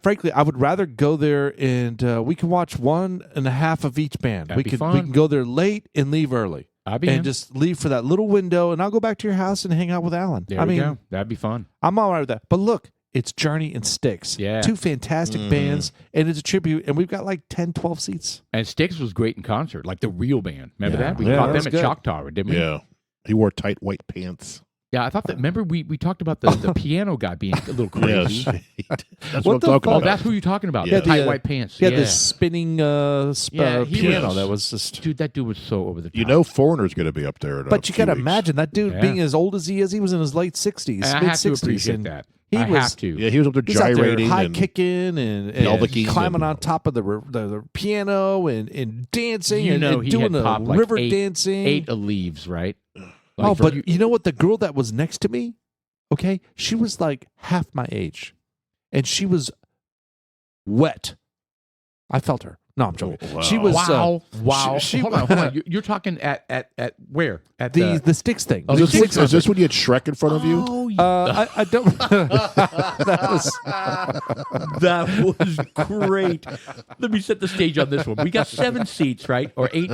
Frankly, I would rather go there and we can watch 1.5 of each band. That'd be We fun. can go there late and leave early. I'd be and in. just leave for that little window, and I'll go back to your house and hang out with Alan. There I we mean, go. That'd be fun. I'm all right with that. But look, it's Journey and Styx. Yeah. Two fantastic bands, and it's a tribute, and we've got like 10, 12 seats. And Styx was great in concert, like the real band. Remember Yeah. that? We Yeah, caught that them was at good. Choctaw, didn't we? Yeah. He wore tight white pants. Yeah, I thought that. Remember, we talked about the piano guy being a little crazy. Yes. That's What what I'm the talking Oh, about. that's who you're talking about. Yeah. The tight the, white pants. Yeah, Yeah, this spinning Yeah, he piano was- that was just. dude, that dude was so over the top. You know, Foreigner's going to be up there. In But a you few got to weeks. imagine that dude Yeah. being as old as he is. He was in his late 60s, And I mid have to 60s. appreciate and that. He I was, have to. Yeah, he was up there He's out there gyrating high and kicking and Velvicking climbing and- on top of the piano and dancing You and, know, and he doing had the popped like river eight dancing. of leaves, right? Oh, Like, but you- you know what? The girl that was next to me, okay, she was like half my age, and she was wet. I felt her. No, I'm joking. Wow. She was wow. she- Hold on. You're talking at where? At the Styx thing. Oh, The Is the this, Styx is this when you had Shrek in front of you? Oh, I don't. that was that was great. Let me set the stage on this one. We got 7 seats, right, or 8,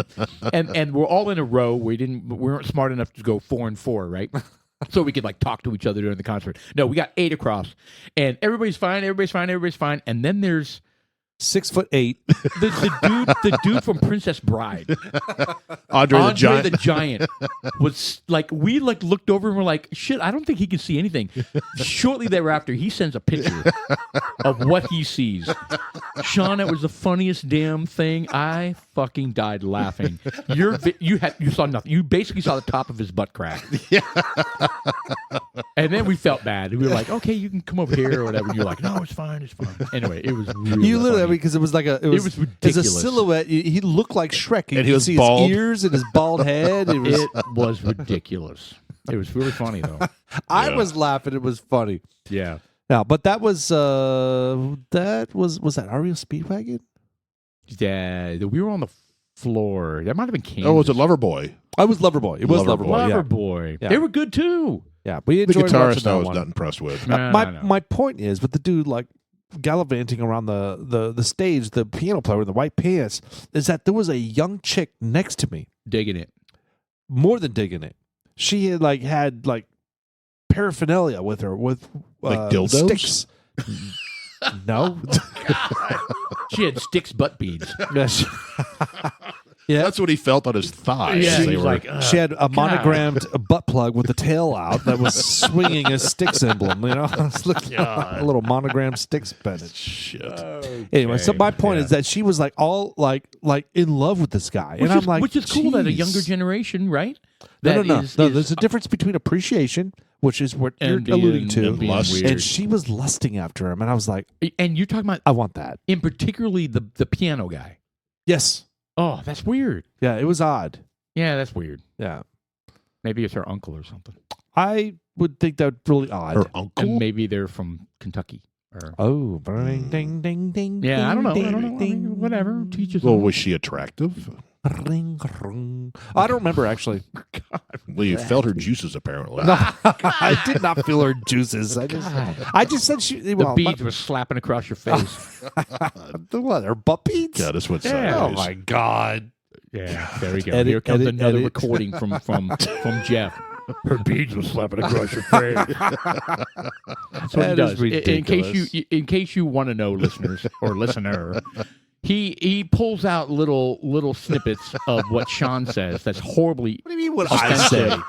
and we're all in a row. We weren't smart enough to go 4 and 4, right? So we could like talk to each other during the concert. No, we got 8 across, and everybody's fine. And then there's 6'8". the dude from Princess Bride. Andre the Giant. the Giant was like, we like looked over and we're like, shit, I don't think he can see anything. Shortly thereafter, he sends a picture of what he sees. Sean, it was the funniest damn thing. I fucking died laughing. You saw nothing. You basically saw the top of his butt crack. Yeah. And then we felt bad. We were like, okay, you can come over here or whatever. And you're like, no, it's fine. Anyway, it was really You literally, funny. because it was like it was was As a ridiculous. silhouette, he looked like Shrek. You And he could was see bald. his ears and his bald head. It was. It was ridiculous. It was really funny though. I Yeah. was laughing. It was funny. Yeah. Now, but that was that REO Speedwagon? Yeah, we were on the floor. That might have been Kansas. Oh, was it Loverboy? I was Loverboy. It was Loverboy. Loverboy. Yeah. Loverboy. Yeah. They were good too. Yeah, we The enjoyed watching guitarist that I was one. not impressed with. I My know. my point is, with the dude like gallivanting around the stage, the piano player in the white pants, is that there was a young chick next to me, Digging it. more than digging it. She had paraphernalia with her, with Like dildos? sticks. No. She had Sticks butt beads. Yes. Yeah. That's what he felt on his thighs. Yeah, They he's were- like, She had a monogrammed butt plug with the tail out that was swinging a Styx emblem. You know, it's looking a little monogrammed Styx pendant. shit. Anyway, so my point Yeah. is that she was like all like in love with this guy, and I'm like, which is cool that a "Jeez." younger generation, right? No, That is- There's a difference between appreciation, which is what you're and being- alluding to, and being lust. weird. and she was lusting after him, and I was like, And you're talking about, I want that. in particularly the piano guy. Yes. Oh, that's weird. Yeah, it was odd. Yeah, that's weird. Yeah, Maybe it's her uncle or something. I would think that really odd. Her uncle? And maybe they're from Kentucky. Or Oh, ding, ding, ding, ding. yeah, I don't know. ding, I mean, ding, whatever. Teaches. Well, was she attractive? Ring, ring. I don't remember actually. Well, you felt her juices apparently. I did not feel her juices. I just said she. the Well, beads were slapping across your face. what? Her butt beads? God, that's what Yeah. size. Oh my god! Yeah, there we go. Edit, Here comes edit, another edit. recording from Jeff. Her beads were slapping across your face. That's what he That does. is In case you want to know, listeners or listener, he pulls out little snippets of what Sean says. That's horribly What do you mean? What offensive.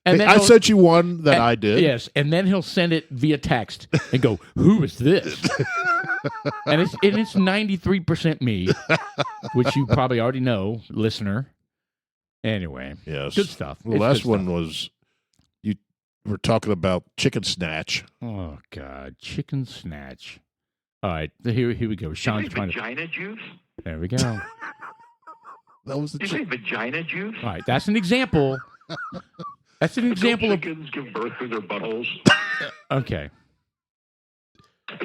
And then I he'll- sent you one that I did. Yes, and then he'll send it via text and go, "Who is this?" and it's 93% me, which you probably already know, listener. Anyway, Yes. good stuff. The It's last good one stuff. was you were talking about chicken snatch. Oh God, chicken snatch. All right, here we go. Sean's trying to. Vagina juice? There we go. That was the Did you say vagina juice? All right, that's an example. That's an example Don't of. chickens give birth through their buttholes? Okay.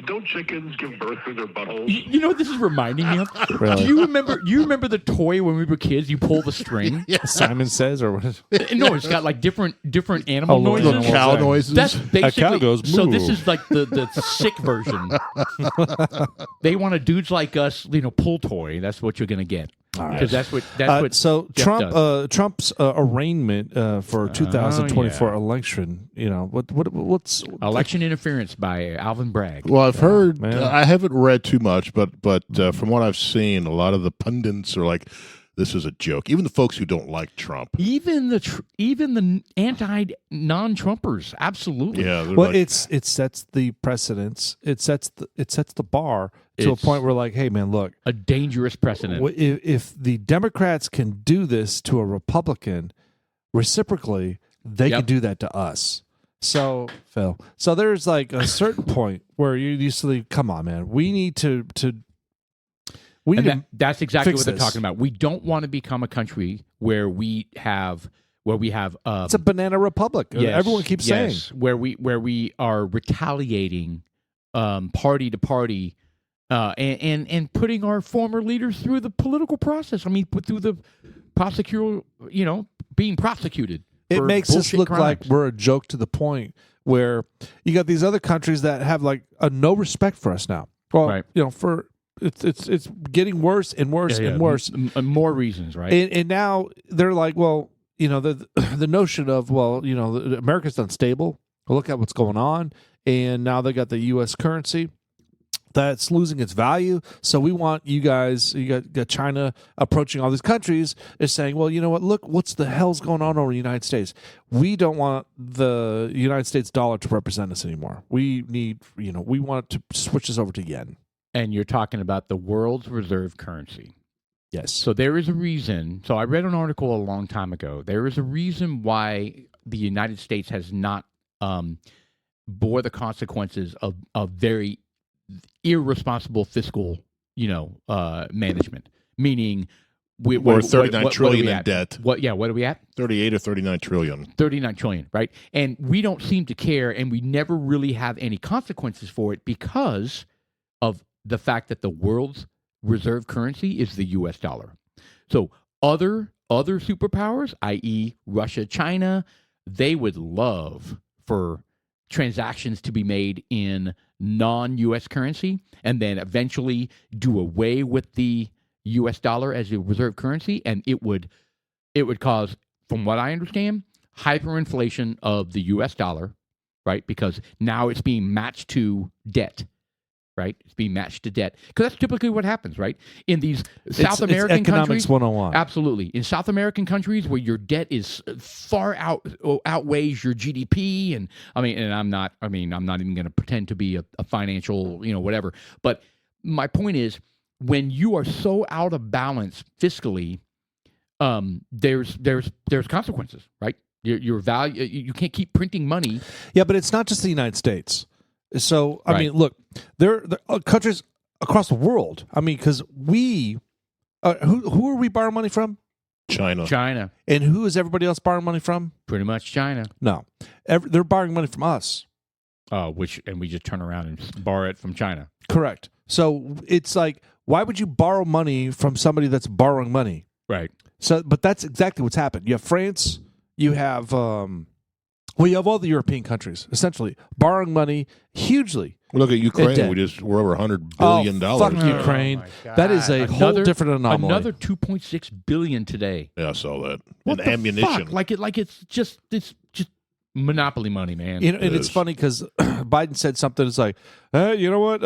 Don't chickens give birth through their buttholes? You know what this is reminding me of? Really? Do you remember the toy when we were kids? You pull the string. Simon Says, or what is No, it's got like different animal Oh, noises. little cow noises. That's basically cow goes so. moo. This is like the sick version. They want a dudes like us, pull toy. That's what you're gonna get because that's what. so Jeff does. Trump's arraignment for 2024 election. What's Election interference by Alvin Bragg. Well, I've heard. man. I haven't read too much, but from what I've seen, a lot of the pundits are like, "This is a joke." Even the folks who don't like Trump. Even the non-Trumpers, absolutely. Yeah. they're well, like, it sets the precedence. It sets the bar to a It's- point where, like, hey, man, look, A dangerous precedent. if the Democrats can do this to a Republican, reciprocally, they Yep. can do that to us. So, Phil, there's like a certain point where you used to, come on, man, we need to That's exactly fix what they're this. talking about. We don't want to become a country where we have. It's a banana republic. Yes, Everyone keeps saying. where we are retaliating party to party and putting our former leaders through the political process. I mean, put through the prosecutor, being prosecuted. It for makes us bullshit look crimes. like we're a joke to the point where you got these other countries that have like a no respect for us now. Well, Right. for it's getting worse and worse Yeah, and worse. More reasons, right? And now they're like, well, the notion of, well, America's unstable. Well, look at what's going on, and now they got the U.S. currency that's losing its value. So we want you guys. You got China approaching all these countries, is saying, well, you know what? Look, what's the hell's going on over the United States? We don't want the United States dollar to represent us anymore. We need, we want to switch this over to yen. And you're talking about the world's reserve currency. Yes. So there is a reason. So I read an article a long time ago. There is a reason why the United States has not bore the consequences of very irresponsible fiscal, management. Meaning, we're 39 trillion in at? debt. What are we at? 38 or 39 trillion. 39 trillion, right? And we don't seem to care, and we never really have any consequences for it because of the fact that the world's reserve currency is the U.S. dollar. So other superpowers, i.e. Russia, China, they would love for transactions to be made in non-U.S. currency and then eventually do away with the U.S. dollar as a reserve currency, and it would cause, from what I understand, hyperinflation of the U.S. dollar, right? Because now it's being matched to debt. Right, it's being matched to debt because that's typically what happens, right? In these South American it's economics countries, 101. absolutely. In South American countries where your debt is far outweighs your GDP, and I'm not even going to pretend to be a financial, whatever. But my point is, when you are so out of balance fiscally, there's consequences, right? Your value, you can't keep printing money. Yeah, but it's not just the United States. So, I Right. mean, look, there are countries across the world. I mean, because who are we borrowing money from? China. And who is everybody else borrowing money from? Pretty much China. No. They're borrowing money from us. And we just turn around and borrow it from China. Correct. So it's like, why would you borrow money from somebody that's borrowing money? Right. So, but that's exactly what's happened. You have France. You have you have all the European countries essentially borrowing money hugely. Look at Ukraine. debt. We're over $100 billion. Fuck Ukraine. That is a whole different anomaly. Another $2.6 billion today. Yeah, I saw that. What and the ammunition. fuck? Like it's just monopoly money, man. And it's funny because Biden said something. It's like, hey, you know what?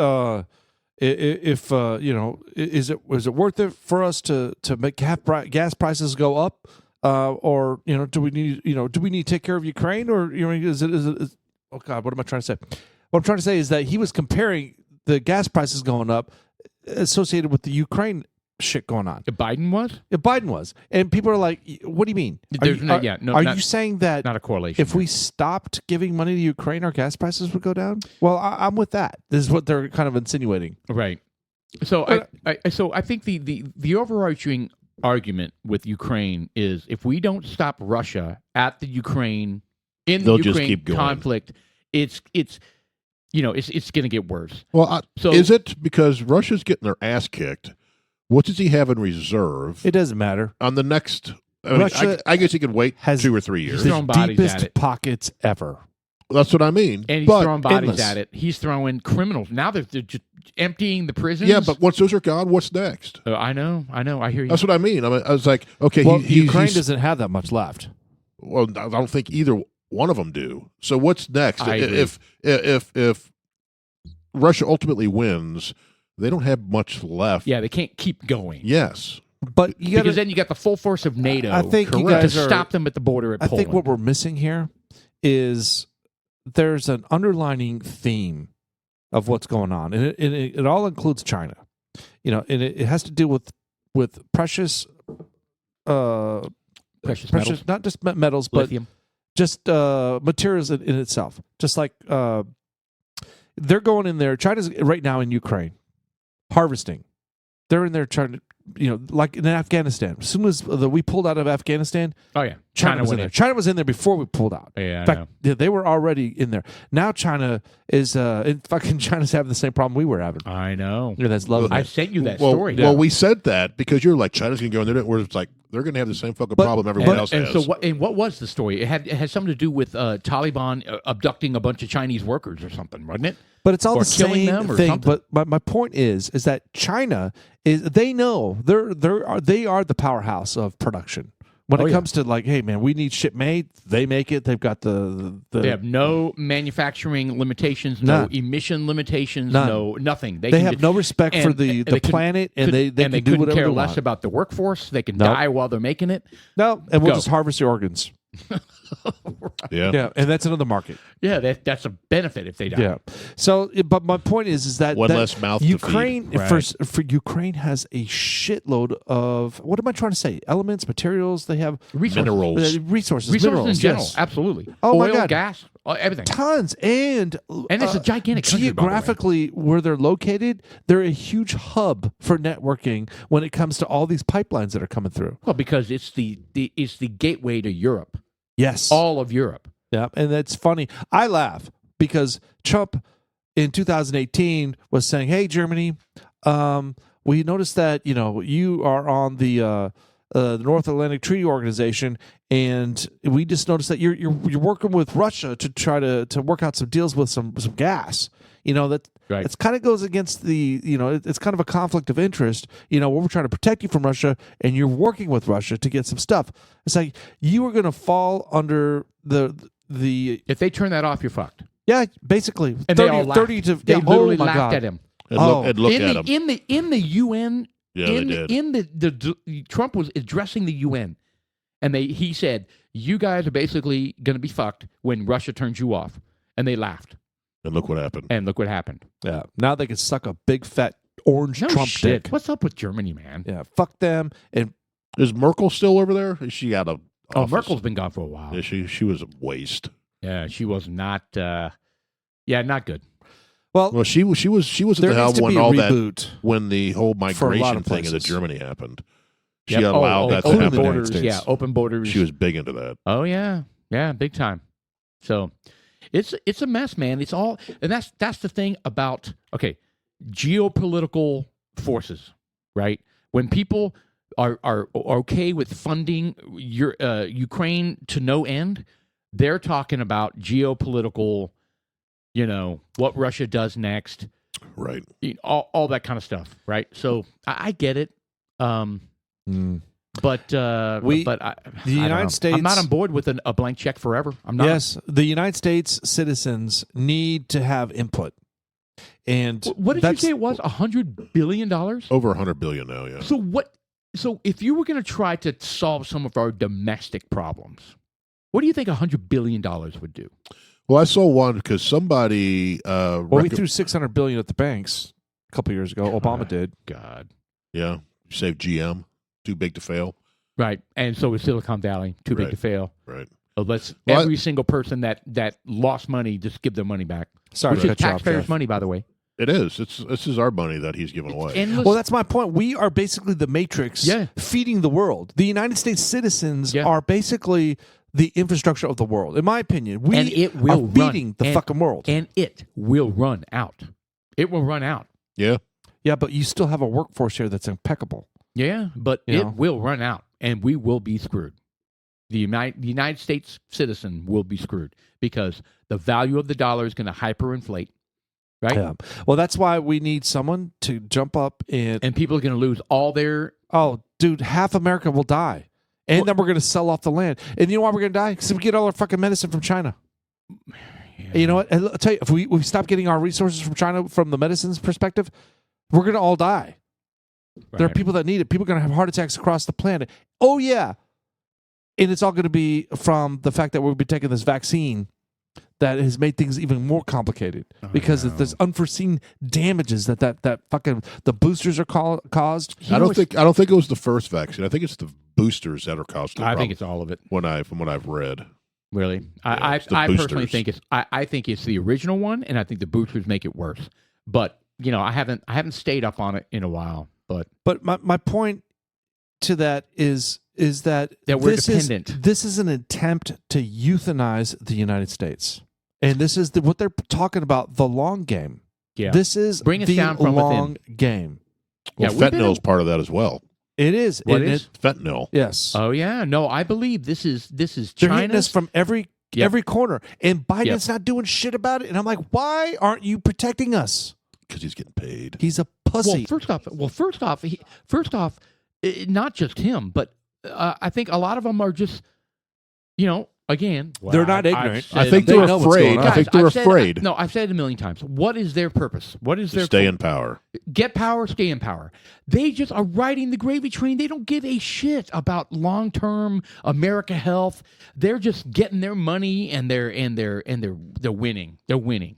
If is it worth it for us to make gas prices go up? or do we need do we need to take care of Ukraine, or is it oh God, what am I trying to say? What I'm trying to say is that he was comparing the gas prices going up associated with the Ukraine shit going on. Biden was? Biden was. And people are like, what do you mean? Are you saying that not a correlation? If we stopped giving money to Ukraine, our gas prices would go down? Well, I'm with that. This is what they're kind of insinuating. Right. So I think the overarching argument with Ukraine is if we don't stop Russia at the Ukraine They'll just keep going. conflict, it's going to get worse. Well, is it because Russia's getting their ass kicked? What does he have in reserve? It doesn't matter. On the next, I guess he could wait 2 or 3 years. He's throwing bodies deepest at it. pockets ever. That's what I mean. And he's throwing bodies at it. He's throwing criminals. Now they're just emptying the prisons. Yeah, but once those are gone, what's next? I know. I hear you. That's what I mean. I was like, okay, well, Ukraine doesn't have that much left. Well, I don't think either one of them do. So what's next? I agree. If Russia ultimately wins, they don't have much left. Yeah, they can't keep going. Yes. But because then you got the full force of NATO. I think you to guys stop them at the border at Poland. I think what we're missing here is there's an underlining theme of what's going on, and it all includes China. And it has to do with precious metals. Not just metals, lithium. But just materials in itself. Just like they're going in there. China's right now in Ukraine harvesting. They're in there trying to, like in Afghanistan. As soon as we pulled out of Afghanistan, oh yeah, China was in there. China was in there before we pulled out. Yeah, in fact, they were already in there. Now China is, China's having the same problem we were having. I know. Yeah, that's lovely. I sent you that story. Well, we said that because you're like China's going to go in there. Where it's like they're going to have the same fucking problem everyone else has. So what was the story? It had something to do with Taliban abducting a bunch of Chinese workers or something, wasn't it? But it's all or the same thing. Something. But my point is that China they know they are the powerhouse of production. When it comes to like, hey man, we need shit made, they make it. They've got the they have no manufacturing limitations, no emission limitations, no nothing. They have no respect for the planet, and they can do whatever care they less want. about the workforce. They can die while they're making it. No, and we'll just harvest the organs. Yeah, and that's another market. Yeah, that's a benefit if they die. Yeah. So, but my point is that one less mouth Ukraine to feed. For Ukraine has a shitload of what am I trying to say? Elements, materials. They have minerals, resources in yes. general. Absolutely. Oh oil, my God. gas, everything. Tons and it's a gigantic country, geographically where they're located. They're a huge hub for networking when it comes to all these pipelines that are coming through. Well, because it's the gateway to Europe. Yes, all of Europe. Yeah, and that's funny. I laugh because Trump in 2018 was saying, "Hey, Germany, we noticed that you are on the North Atlantic Treaty Organization, and we just noticed that you're working with Russia to try to work out some deals with some gas. It's kind of goes against the it's kind of a conflict of interest. We're trying to protect you from Russia, and you're working with Russia to get some stuff. It's like you are going to fall under the if they turn that off, you're fucked. Yeah, basically. And 30 to they literally my laughed God. at him. And look at him in the UN. Yeah, they did. In the Trump was addressing the UN, and he said, "You guys are basically going to be fucked when Russia turns you off," and they laughed. And look what happened. Yeah. Now they can suck a big fat orange Trump dick. What's up with Germany, man? Yeah. Fuck them. And is Merkel still over there? Is she out of office? Oh, Merkel's been gone for a while. Yeah, she was a waste. Yeah, she was not. Not good. Well, she was at the helm when all that when the whole migration thing in Germany happened. She allowed that to open happen. Borders, yeah, open borders. She was big into that. Oh yeah, big time. So it's a mess, man. It's all, and that's the thing about geopolitical forces, right? When people are okay with funding Ukraine to no end, they're talking about geopolitical. What Russia does next, right? All that kind of stuff, right? So I get it, but the United States. I'm not on board with a blank check forever. I'm not. Yes, the United States citizens need to have input. And what did you say it was? $100 billion? Over $100 billion now. Yeah. So what? So if you were going to try to solve some of our domestic problems, what do you think $100 billion would do? Well, I saw one because somebody. We threw $600 billion at the banks a couple years ago. Obama did. God. Yeah, saved GM. Too big to fail. Right, and so is Silicon Valley. Too big to fail. Right. So every single person that lost money, just give their money back. Sorry, which is taxpayers' money, by the way. It is. This is our money that he's giving away. Well, that's my point. We are basically the Matrix feeding the world. The United States citizens are basically the infrastructure of the world. In my opinion, we are feeding the fucking world. And it will run out. It will run out. Yeah. Yeah, but you still have a workforce here that's impeccable. Yeah, but it will run out, and we will be screwed. The United States citizen will be screwed because the value of the dollar is going to hyperinflate. Right. Yeah. Well, that's why we need someone to jump up and people are going to lose all their. Oh, dude, half America will die, and then we're going to sell off the land. And you know why we're going to die? Because we get all our fucking medicine from China. Yeah. You know what? I'll tell you, if we stop getting our resources from China from the medicine's perspective, we're going to all die. Right. There are people that need it. People are going to have heart attacks across the planet. Oh yeah, and it's all going to be from the fact that we'll be taking this vaccine. That has made things even more complicated because there's unforeseen damages that fucking the boosters are caused. I don't think it was the first vaccine. I think it's the boosters that are causing. I think it's all of it. From what I've read. Really, I personally think I think it's the original one, and I think the boosters make it worse. But I haven't stayed up on it in a while. But my point to that is that we're dependent. This is an attempt to euthanize the United States. And this is what they're talking about, the long game. Yeah. This is Bring us down from long within. game. Well, fentanyl is part of that as well. It is. What is? Fentanyl. Yes. Oh, yeah. No, I believe this is They're China. hitting us from every corner. And Biden's not doing shit about it. And I'm like, why aren't you protecting us? Because he's getting paid. He's a pussy. Well, first off, not just him, but I think a lot of them are just, again, they're not ignorant. I think they're afraid. I think they're afraid. No, I've said it a million times. What is their purpose? What is their stay in power? Get power, stay in power. They just are riding the gravy train. They don't give a shit about long-term America health. They're just getting their money and they're winning. They're winning.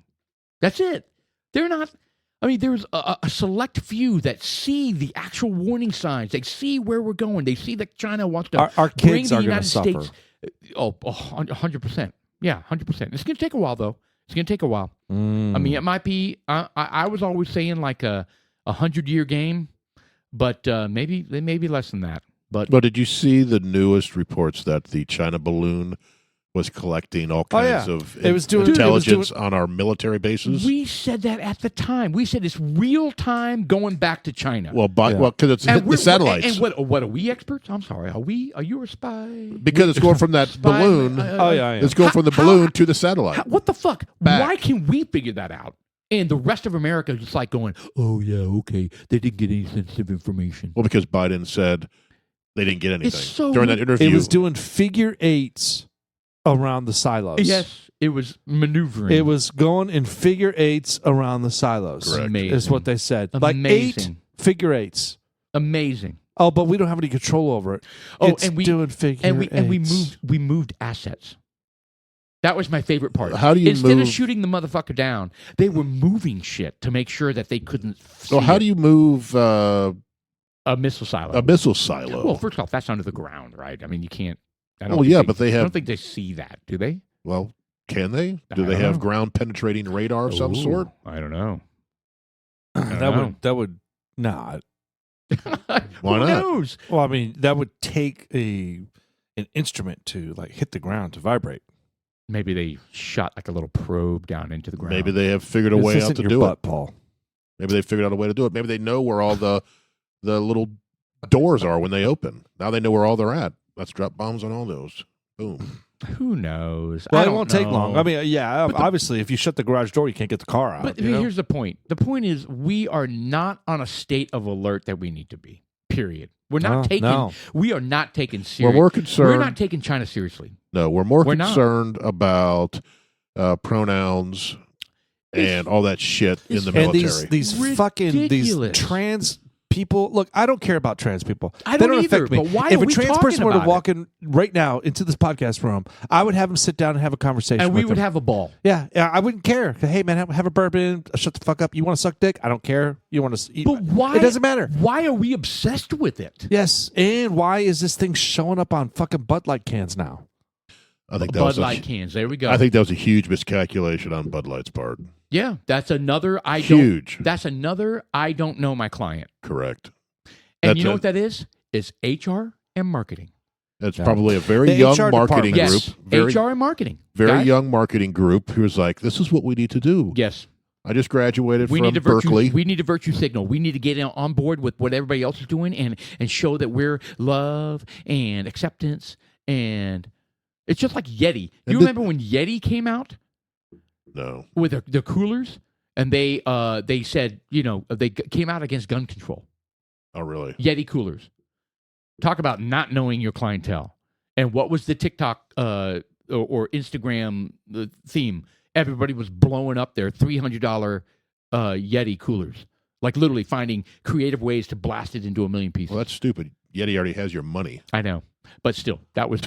That's it. They're not. I mean, there's a select few that see the actual warning signs. They see where we're going. They see that China wants to our bring kids the are United suffer. States. 100%. Yeah, 100%. It's going to take a while, though. It's going to take a while. I mean, it might be. I was always saying like a 100-year game, but maybe less than that. But did you see the newest reports that the China balloon was collecting all kinds of intelligence on our military bases? We said that at the time. We said it's real time going back to China. Well, because it's hitting the satellites. And what are we experts? I'm sorry. Are you a spy? Because it's going from that balloon. It's going from the balloon to the satellite. What the fuck? Back. Why can we figure that out? And the rest of America is just like going, oh yeah, okay. They didn't get any sensitive information. Well, because Biden said they didn't get anything during that interview. It was doing figure eights around the silos. Yes, it was maneuvering. It was going in figure eights around the silos. Correct. Amazing. Is what they said. Amazing. Like 8 figure eights. Amazing. Oh, but we don't have any control over it. Oh, it's doing figure eights. And we moved assets. That was my favorite part. How do you Instead of shooting the motherfucker down, they were moving shit to make sure that they couldn't see So how do you move a missile silo? A missile silo. Well, first off, that's under the ground, right? I mean, you can't. But they have. I don't think they see that, do they? Well, can they? Do they have ground penetrating radar of some sort? I don't know. That would not. Why Who not? knows? Well, I mean, that would take an instrument to like hit the ground to vibrate. Maybe they shot like a little probe down into the ground. Maybe they have figured a way out to do it. Paul. Maybe they figured out a way to do it. Maybe they know where all the little doors are when they open. Now they know where all they're at. Let's drop bombs on all those. Boom. Who knows? Well, it won't take long. I mean, obviously, if you shut the garage door, you can't get the car out. But here's the point. The point is we are not on a state of alert that we need to be, period. We're not we are not taken seriously. We're more concerned. We're not taking China seriously. No, we're more concerned about pronouns and all that shit in the military. And these trans people. Look, I don't care about trans people. I They don't either, affect me. but why if are a we trans talking person were to about walk in right now into this podcast room, I would have them sit down and have a conversation. And we with would them. have a ball. Yeah, I wouldn't care. Hey, man, have a bourbon. Shut the fuck up. You want to suck dick? I don't care. You want to eat? But why? It doesn't matter. Why are we obsessed with it? Yes, and why is this thing showing up on fucking Bud Light cans now? I think that Bud was Light cans. There we go. I think that was a huge miscalculation on Bud Light's part. Yeah, that's another. Huge. That's another. I don't know my client. Correct. And That's you know it. what that is? It's HR and marketing. That's Yeah. probably a very The young HR marketing department. group. Yes, Very, HR and marketing. very Guys? young marketing group who was like, "This is what we need to do." Yes. I just graduated We from need to Berkeley. We need a virtue signal. We need to get on board with what everybody else is doing and show that we're love and acceptance. And it's just like Yeti. And You remember when Yeti came out No. with their coolers? And they said, they came out against gun control. Oh, really? Yeti coolers. Talk about not knowing your clientele. And what was the TikTok or Instagram theme? Everybody was blowing up their $300 Yeti coolers. Like literally finding creative ways to blast it into a million pieces. Well, that's stupid. Yeti already has your money. I know. But still, that was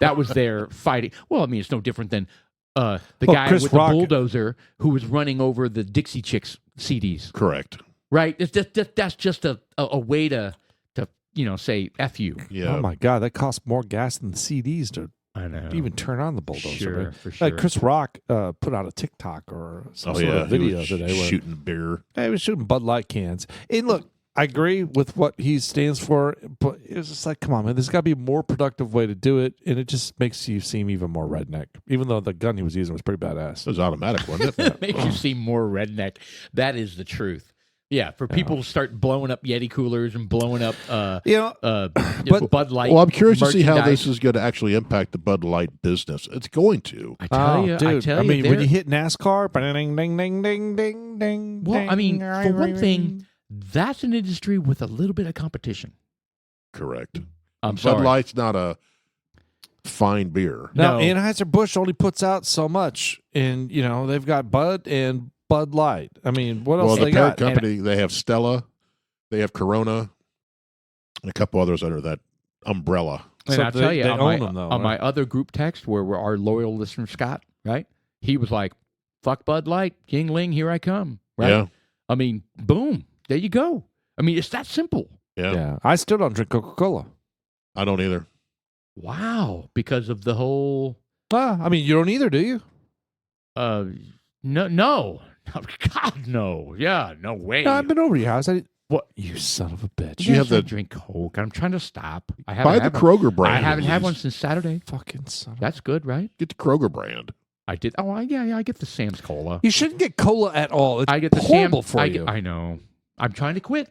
that was their fighting. Well, I mean, it's no different than the guy Chris with Rock. the bulldozer who was running over the Dixie Chicks CDs. Correct. Right? That's just a way to say F you. Yeah. Oh my god, that costs more gas than the CDs to I know. even turn on the bulldozer. Sure, man. for sure. Like Chris Rock put out a TikTok or some sort of He video was today where shooting beer. he was shooting Bud Light cans. And look, I agree with what he stands for, but it was just like, come on, man, there's got to be a more productive way to do it, and it just makes you seem even more redneck. Even though the gun he was using was pretty badass. It was automatic, wasn't it? It makes you seem more redneck. That is the truth. Yeah, for people to start blowing up Yeti coolers and blowing up Bud Light. Well, I'm curious to see how merchandise. this is going to actually impact the Bud Light business. It's going to. I tell you, dude, I mean, when they're- you hit NASCAR, ding, ding, ding, ding, ding, ding. well, I mean, ding, for one ring, thing, ring. that's an industry with a little bit of competition. Correct. I'm Bud sorry. Light's not a fine beer. Now, No. Anheuser-Busch only puts out so much, and, they've got Bud and Bud Light. I mean, what else Well, the they parent got? company, they have Stella, they have Corona, and a couple others under that umbrella. And So I'll tell you, they on, own my, them, though, on my right? other group text where our loyal listener, Scott, right? He was like, fuck Bud Light, King Ling, here I come. Right? Yeah. I mean, boom, there you go. I mean, it's that simple. Yeah, I still don't drink Coca-Cola. I don't either. Wow. Because of the whole, I mean, you don't either, do you? no. God, no. Yeah, no way. No, I've been over to your house. What? You son of a bitch. You have I the- drink Coke. I'm trying to stop. I Buy haven't the had one. Kroger brand. I haven't had please. one since Saturday. Fucking son of That's good, right? Get the Kroger brand. I did. Oh, yeah, I get the Sam's Cola. You shouldn't get cola at all. It's I get the horrible Sam, for I you. get- I know. I'm trying to quit.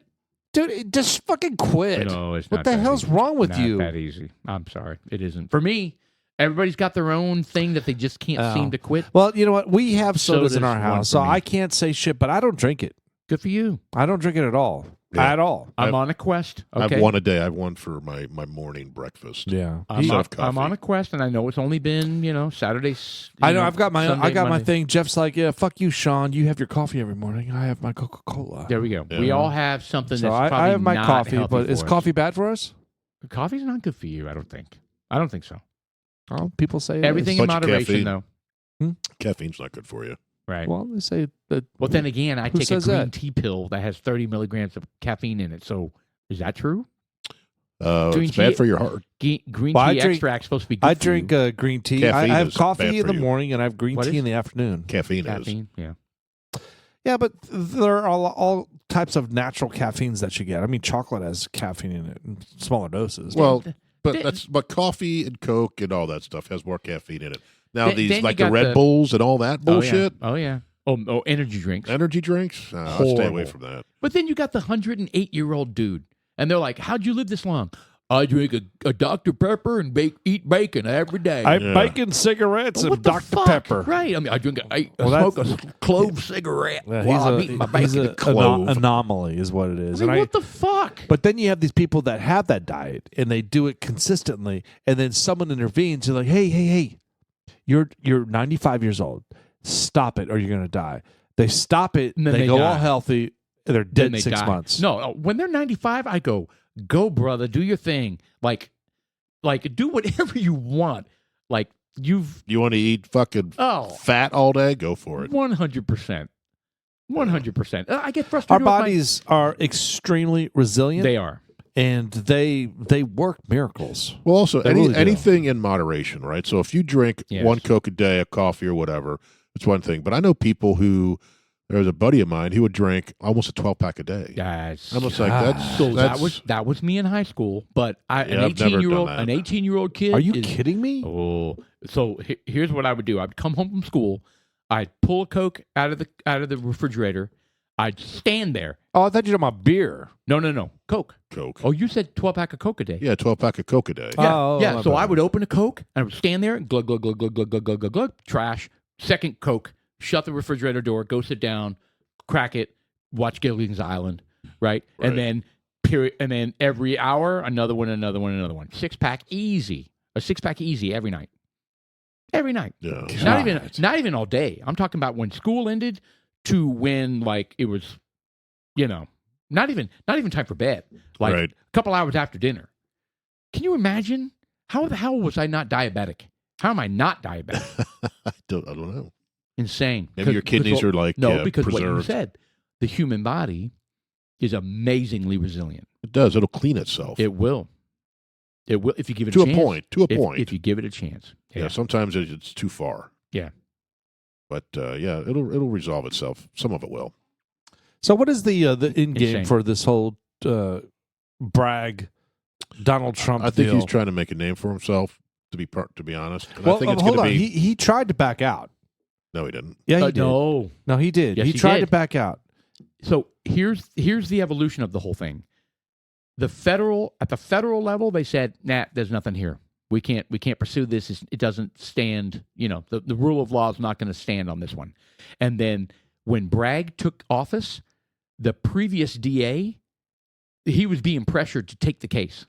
Dude, just fucking quit. No, it's what not the that hell's easy. wrong with Not you? that easy. I'm sorry. It isn't. For me, everybody's got their own thing that they just can't Oh. seem to quit. Well, you know what? We have sodas in Soda's our one house, for so me. I can't say shit, but I don't drink it. Good for you. I don't drink it at all. Yeah. At all. I'm on a quest. Okay. I've one a day. I've one for my morning breakfast. Yeah. I'm Instead on, of coffee. I'm on a quest, and I know it's only been, Saturdays. I know. I've got my. Sunday, I got my Monday. thing. Jeff's like, yeah, fuck you, Sean. You have your coffee every morning. I have my Coca-Cola. There we go. Yeah. We all have something So that's probably I have my not coffee, healthy but for is us. coffee bad for us? Coffee's not good for you, I don't think. I don't think so. Oh, people say it Everything in Bunch of moderation, caffeine. though. Caffeine's not good for you. Right. is. Well, they say that. Well, then again, I Who take a says green that? tea pill that has 30 milligrams of caffeine in it. So is that true? Green It's bad tea- for your heart. Green Well, I tea drink- extract's supposed to be good I for drink you. green tea. Caffeine I have is coffee bad in for the you. morning, and I have green What tea is- in the afternoon. Caffeine, is. Caffeine, yeah. Yeah, but there are all types of natural caffeines that you get. I mean, chocolate has caffeine in it in smaller doses. Well, but Then- but coffee and Coke and all that stuff has more caffeine in it. Now Then- these then you like the got Red the- Bulls and all that bullshit, Oh, yeah. Oh, energy drinks. energy drinks. I'll stay away Horrible. from that. But then you got the 108-year-old dude, and they're like, how'd you live this long? I drink a Dr. Pepper and eat bacon every day. I'm Yeah. baking cigarettes Well, and what the Dr. fuck? Pepper. Right. I mean, I Well, smoke a clove cigarette Yeah, while I'm eating my he's bacon. a clove. anomaly, is what it is. I mean, And what the fuck? But then you have these people that have that diet and they do it consistently, and then someone intervenes. You're like, hey, you're 95 years old. Stop it, or you're gonna die. They stop it. And then They they go die. all healthy, they're then dead they 6 die. months. No, when they're 95, I go brother, do your thing. Like do whatever you want. Like You want to eat fucking fat all day? Go for it. 100%. 100%. I get Our frustrated. bodies are extremely resilient. They are. And they work miracles. Well, also They really do. anything in moderation, right? So if you drink Yes. 1 Coke a day, a coffee or whatever, it's one thing. But I know people who, there's a buddy of mine who would drink almost a 12-pack a day. Guys, Almost like that's so that's, that was me in high school. But Yeah, I've never done that. an 18-year-old kid. Are you kidding me? Oh, so here's what I would do. I'd come home from school. I'd pull a Coke out of the refrigerator. I'd stand there. Oh, I thought you were talking about beer. No. Coke. Oh, you said 12-pack of Coke a day. Yeah, 12-pack of Coke a day. Yeah, Oh, yeah. my So bad. I would open a Coke and I would stand there and glug, glug, glug, glug, glug, glug, glug, glug, glug, trash. Second Coke, shut the refrigerator door, go sit down, crack it, watch Gilligan's Island, right? And then every hour, another one. 6-pack easy. A 6-pack easy every night. Every night. Yeah. Not even all day. I'm talking about when school ended to when like it was, not even time for bed. Like Right. a couple hours after dinner. Can you imagine? How the hell was I not diabetic? How am I not diabetic? I don't know. Insane. Maybe your kidneys are like because what you preserved. said, the human body is amazingly resilient. It does. It'll clean itself. It will if you give it To a a chance. point. To a point. If you give it a chance. Yeah. Sometimes it's too far. Yeah. But it'll resolve itself. Some of it will. So what is the end game Insane. for this whole brag Donald Trump I think deal? he's trying to make a name for himself. To be honest, and Well, I think it's hold going on. to be. He tried to back out. No, he didn't. Yeah, he did. No. No, he did. Yes, he he tried did. to back out. So here's the evolution of the whole thing. At the federal level, they said, "Nah, there's nothing here. We can't pursue this. It doesn't stand. The rule of law is not going to stand on this one." And then when Bragg took office, the previous DA, he was being pressured to take the case,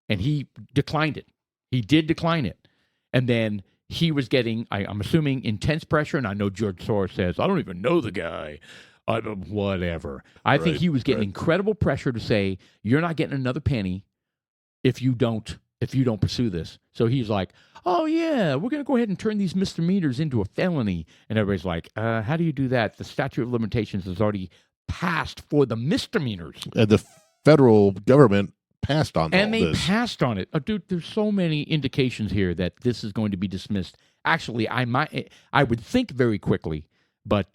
and he declined it. He did decline it, and then he was getting, I'm assuming, intense pressure. And I know George Soros says, "I don't even know the guy." Whatever. I think he was getting incredible pressure to say, "You're not getting another penny if you don't pursue this." So he's like, "Oh yeah, we're going to go ahead and turn these misdemeanors into a felony." And everybody's like, "How do you do that? The statute of limitations is already passed for the misdemeanors." And the federal government passed on And all they this. passed on it. Dude, there's so many indications here that this is going to be dismissed. Actually, I would think very quickly, but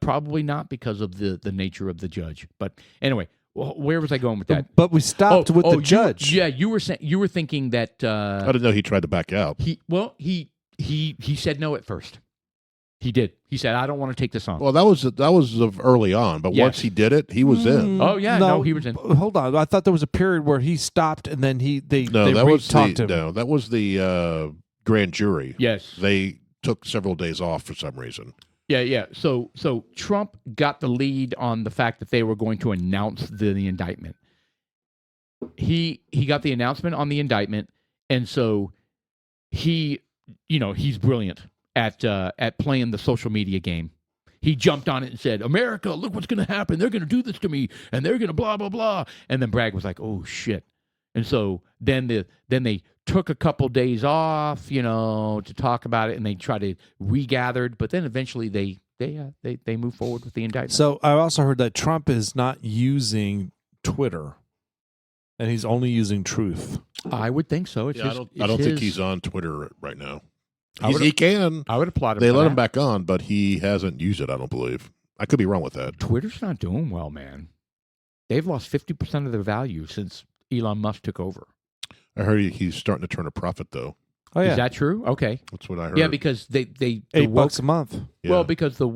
probably not because of the nature of the judge. But anyway, where was I going with that? But we stopped with the judge. You were thinking that I didn't know he tried to back out. he said no at first. He did. He said, "I don't want to take this on." Well, that was of early on, but Yes. once he did it, he was in. Oh yeah, no, he was in. Hold on. I thought there was a period where he stopped and then they That was talked him. that was the grand jury. Yes. They took several days off for some reason. Yeah. So Trump got the lead on the fact that they were going to announce the indictment. He got the announcement on the indictment, and so he's brilliant at playing the social media game. He jumped on it and said, "America, look what's going to happen. They're going to do this to me, and they're going to blah blah blah." And then Bragg was like, "Oh shit!" And so then they took a couple days off, to talk about it, and they tried to regather. But then eventually they move forward with the indictment. So I also heard that Trump is not using Twitter, and he's only using Truth. I would think so. It's Yeah, his, I don't think his- he's on Twitter right now. I would- He can. I would applaud him. They for let that. him back on, but he hasn't used it. I don't believe. I could be wrong with that. Twitter's not doing well, man. They've lost 50% of their value since Elon Musk took over. I heard he's starting to turn a profit, though. Oh yeah, Is that true? Okay. That's what I heard. Yeah, because they $8 a month. Yeah. Well, because the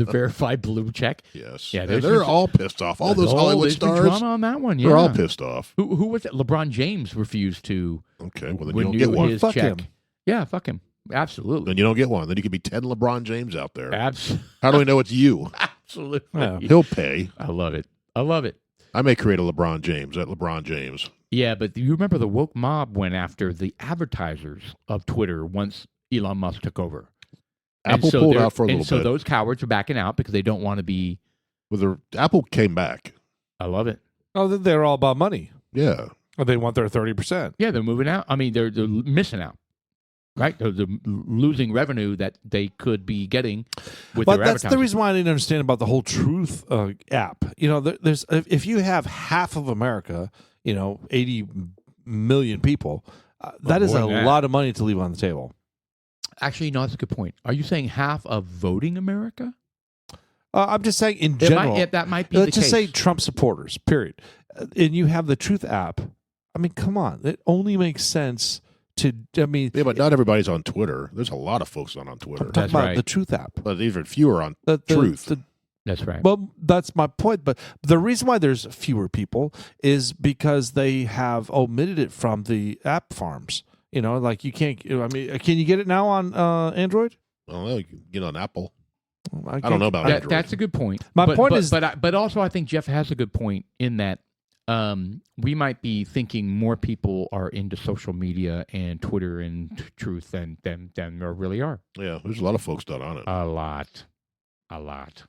verified blue check. Yes. Yeah, And there's they're just- all pissed off. All those Hollywood there's been stars, drama on that one. Yeah. they're all pissed off. Who was it? LeBron James refused to Okay, well, then you don't renew get one. his Fuck check. him. Yeah, fuck him. Absolutely. Then you don't get one. Then you could be 10 LeBron James out there. Absolutely. How do we know it's you? Absolutely. Yeah. He'll pay. I love it. I love it. I may create a LeBron James at LeBron James. Yeah, but you remember the woke mob went after the advertisers of Twitter once Elon Musk took over. Apple pulled they're- out for a and little so bit. those cowards are backing out because they don't want to be Well, Apple came back. I love it. Oh, they're all about money. Yeah. They want their 30%. Yeah, they're moving out. I mean, they're missing out. Right, they're losing revenue that they could be getting with But their that's the advertising. reason why I didn't understand about the whole Truth app. You know, there's if you have half of America, 80 million people, that is more a than that. lot of money to leave on the table. Actually, no, that's a good point. Are you saying half of voting America? I'm just saying in general. That might be Let's the just case. say Trump supporters, period. And you have the Truth app. I mean, come on. It only makes sense to, Yeah, but not everybody's on Twitter. There's a lot of folks on Twitter. I'm talking That's about right. the Truth app. But even fewer on The Truth. That's right. Well, that's my point. But the reason why there's fewer people is because they have omitted it from the app farms. Like you can't. I mean, can you get it now on Android? Well, you can get on Apple. I don't know about Android. That's a good point. My point is- but also I think Jeff has a good point in that we might be thinking more people are into social media and Twitter and Truth than there really are. Yeah, there's a lot of folks not on it. A lot.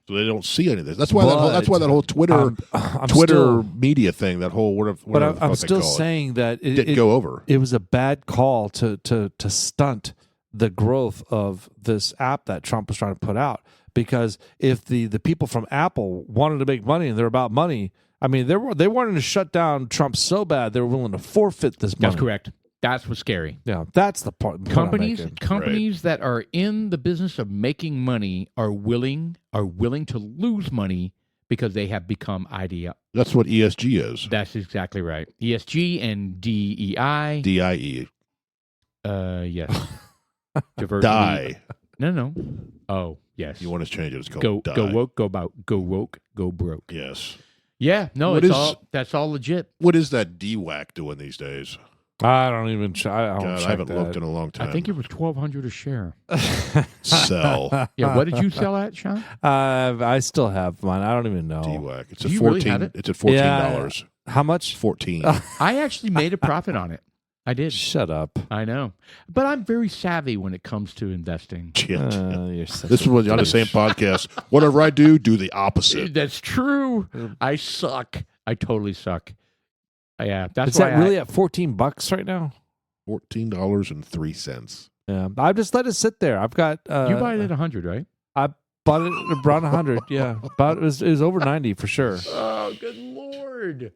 So they don't see any of this. That's why that whole Twitter I'm Twitter still- media thing, that whole But whatever I'm they still call it, saying that didn't go over. It was a bad call to stunt the growth of this app that Trump was trying to put out. Because if the people from Apple wanted to make money and they're about money, I mean, they wanted to shut down Trump so bad they were willing to forfeit this money. That's correct. That's what's scary. Yeah, that's the point. Companies that are in the business of making money are willing to lose money because they have become idea. That's what ESG is. That's exactly right. ESG and DEI. DIE. Yes. Diversity. Die. No. Oh, yes. You want to change it? It's called go die. go woke, go woke, go broke. Yes. Yeah. No, What that's all legit. What is that DWAC doing these days? I don't even. I don't God, check I haven't that. looked in a long time. I think it was $1,200 a share. Sell Yeah. What did you sell at, Sean? I still have mine. I don't even know. DWAC. It's Do a you really 14. have it? It's at $14. How much? 14. I actually made a profit on it. I did. Shut up. I know. But I'm very savvy when it comes to investing. Shit. You're such This a was on the bitch. same podcast. Whatever I do the opposite. That's true. I suck. I totally suck. Yeah, that's Is why that really at $14 right now? $14.03. Yeah, I just let it sit there. I've got. you buy it at 100, right? I bought it around 100. Yeah, but it was over 90 for sure. Oh, good Lord.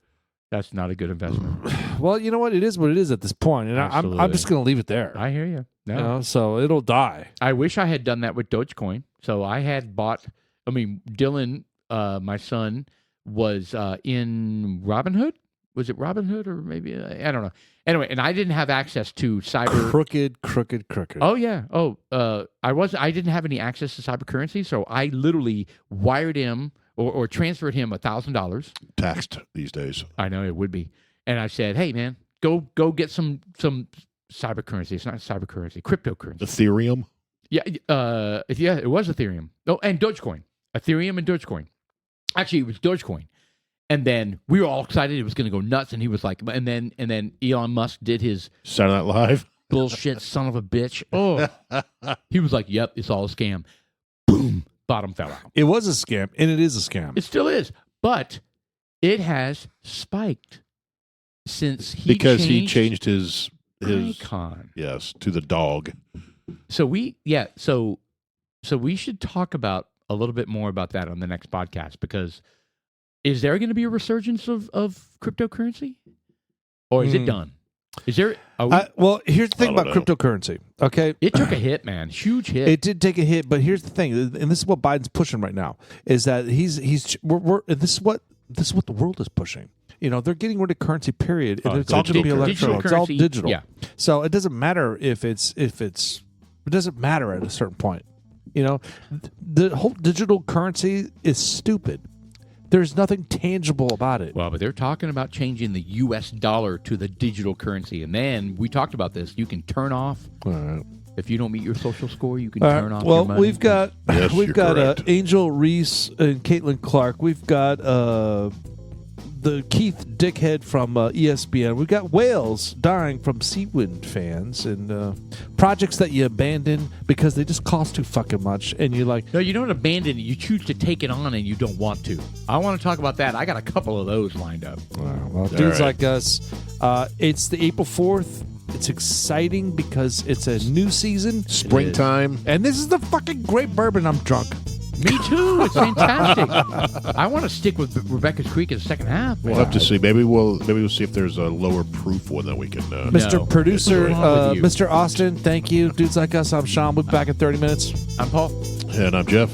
That's not a good investment. Well, you know what? It is what it is at this point, and I'm Absolutely. just going to leave it there. I hear you. No. You know, so it'll die. I wish I had done that with Dogecoin. So I had bought, Dylan, my son, was in Robinhood. Was it Robinhood or maybe, I don't know. Anyway, and I didn't have access to cyber. Crooked. Oh, yeah. I didn't have any access to cyber currency. So I literally wired him or transferred him $1,000. Taxed these days. I know it would be. And I said, hey, man, go get some cyber currency. It's not cyber currency, cryptocurrency. Ethereum. Yeah, it was Ethereum. Oh, and Dogecoin. Ethereum and Dogecoin. Actually, it was Dogecoin. And then we were all excited it was going to go nuts. And he was like, and then Elon Musk did his Saturday Night Live. bullshit son of a bitch. Oh, he was like, yep, it's all a scam. Boom, bottom fell out. It was a scam, and it is a scam. It still is, but it has spiked since he changed his icon. Yes, to the dog. So we should talk about a little bit more about that on the next podcast, because is there going to be a resurgence of cryptocurrency, or is it done? Is there? Well, here's the thing I about don't know. cryptocurrency. Okay, It took a hit, man. Huge hit. it did take a hit, but here's the thing, and this is what Biden's pushing right now, is that this is what the world is pushing. You know, they're getting rid of currency, period, and it's all going to be digital electronic. currency. It's all digital. Yeah. So it doesn't matter if it doesn't matter at a certain point. You know, the whole digital currency is stupid. There's nothing tangible about it. Well, but they're talking about changing the U.S. dollar to the digital currency, and then we talked about this. You can turn off if you don't meet your social score. You can turn off. Well, your money. we've got Yes, you're correct. Angel Reese and Caitlin Clark. We've got the Keith Dickhead from ESPN. We've got whales dying from Seawind fans and projects that you abandon because they just cost too fucking much. And you're like, no, you don't abandon it. You choose to take it on and you don't want to. I want to talk about that. I got a couple of those lined up. well, dudes like us, it's the April 4th. It's exciting because it's a new season. Springtime. And this is the fucking great bourbon. I'm drunk. Me too. It's fantastic. I want to stick with Rebecca's Creek in the second half. We'll have to see. Maybe we'll see if there's a lower proof one that we can. Mr. Producer, Mr. Austin, thank you. Dudes like us, I'm Sean. We'll be back in 30 minutes. I'm Paul. And I'm Jeff.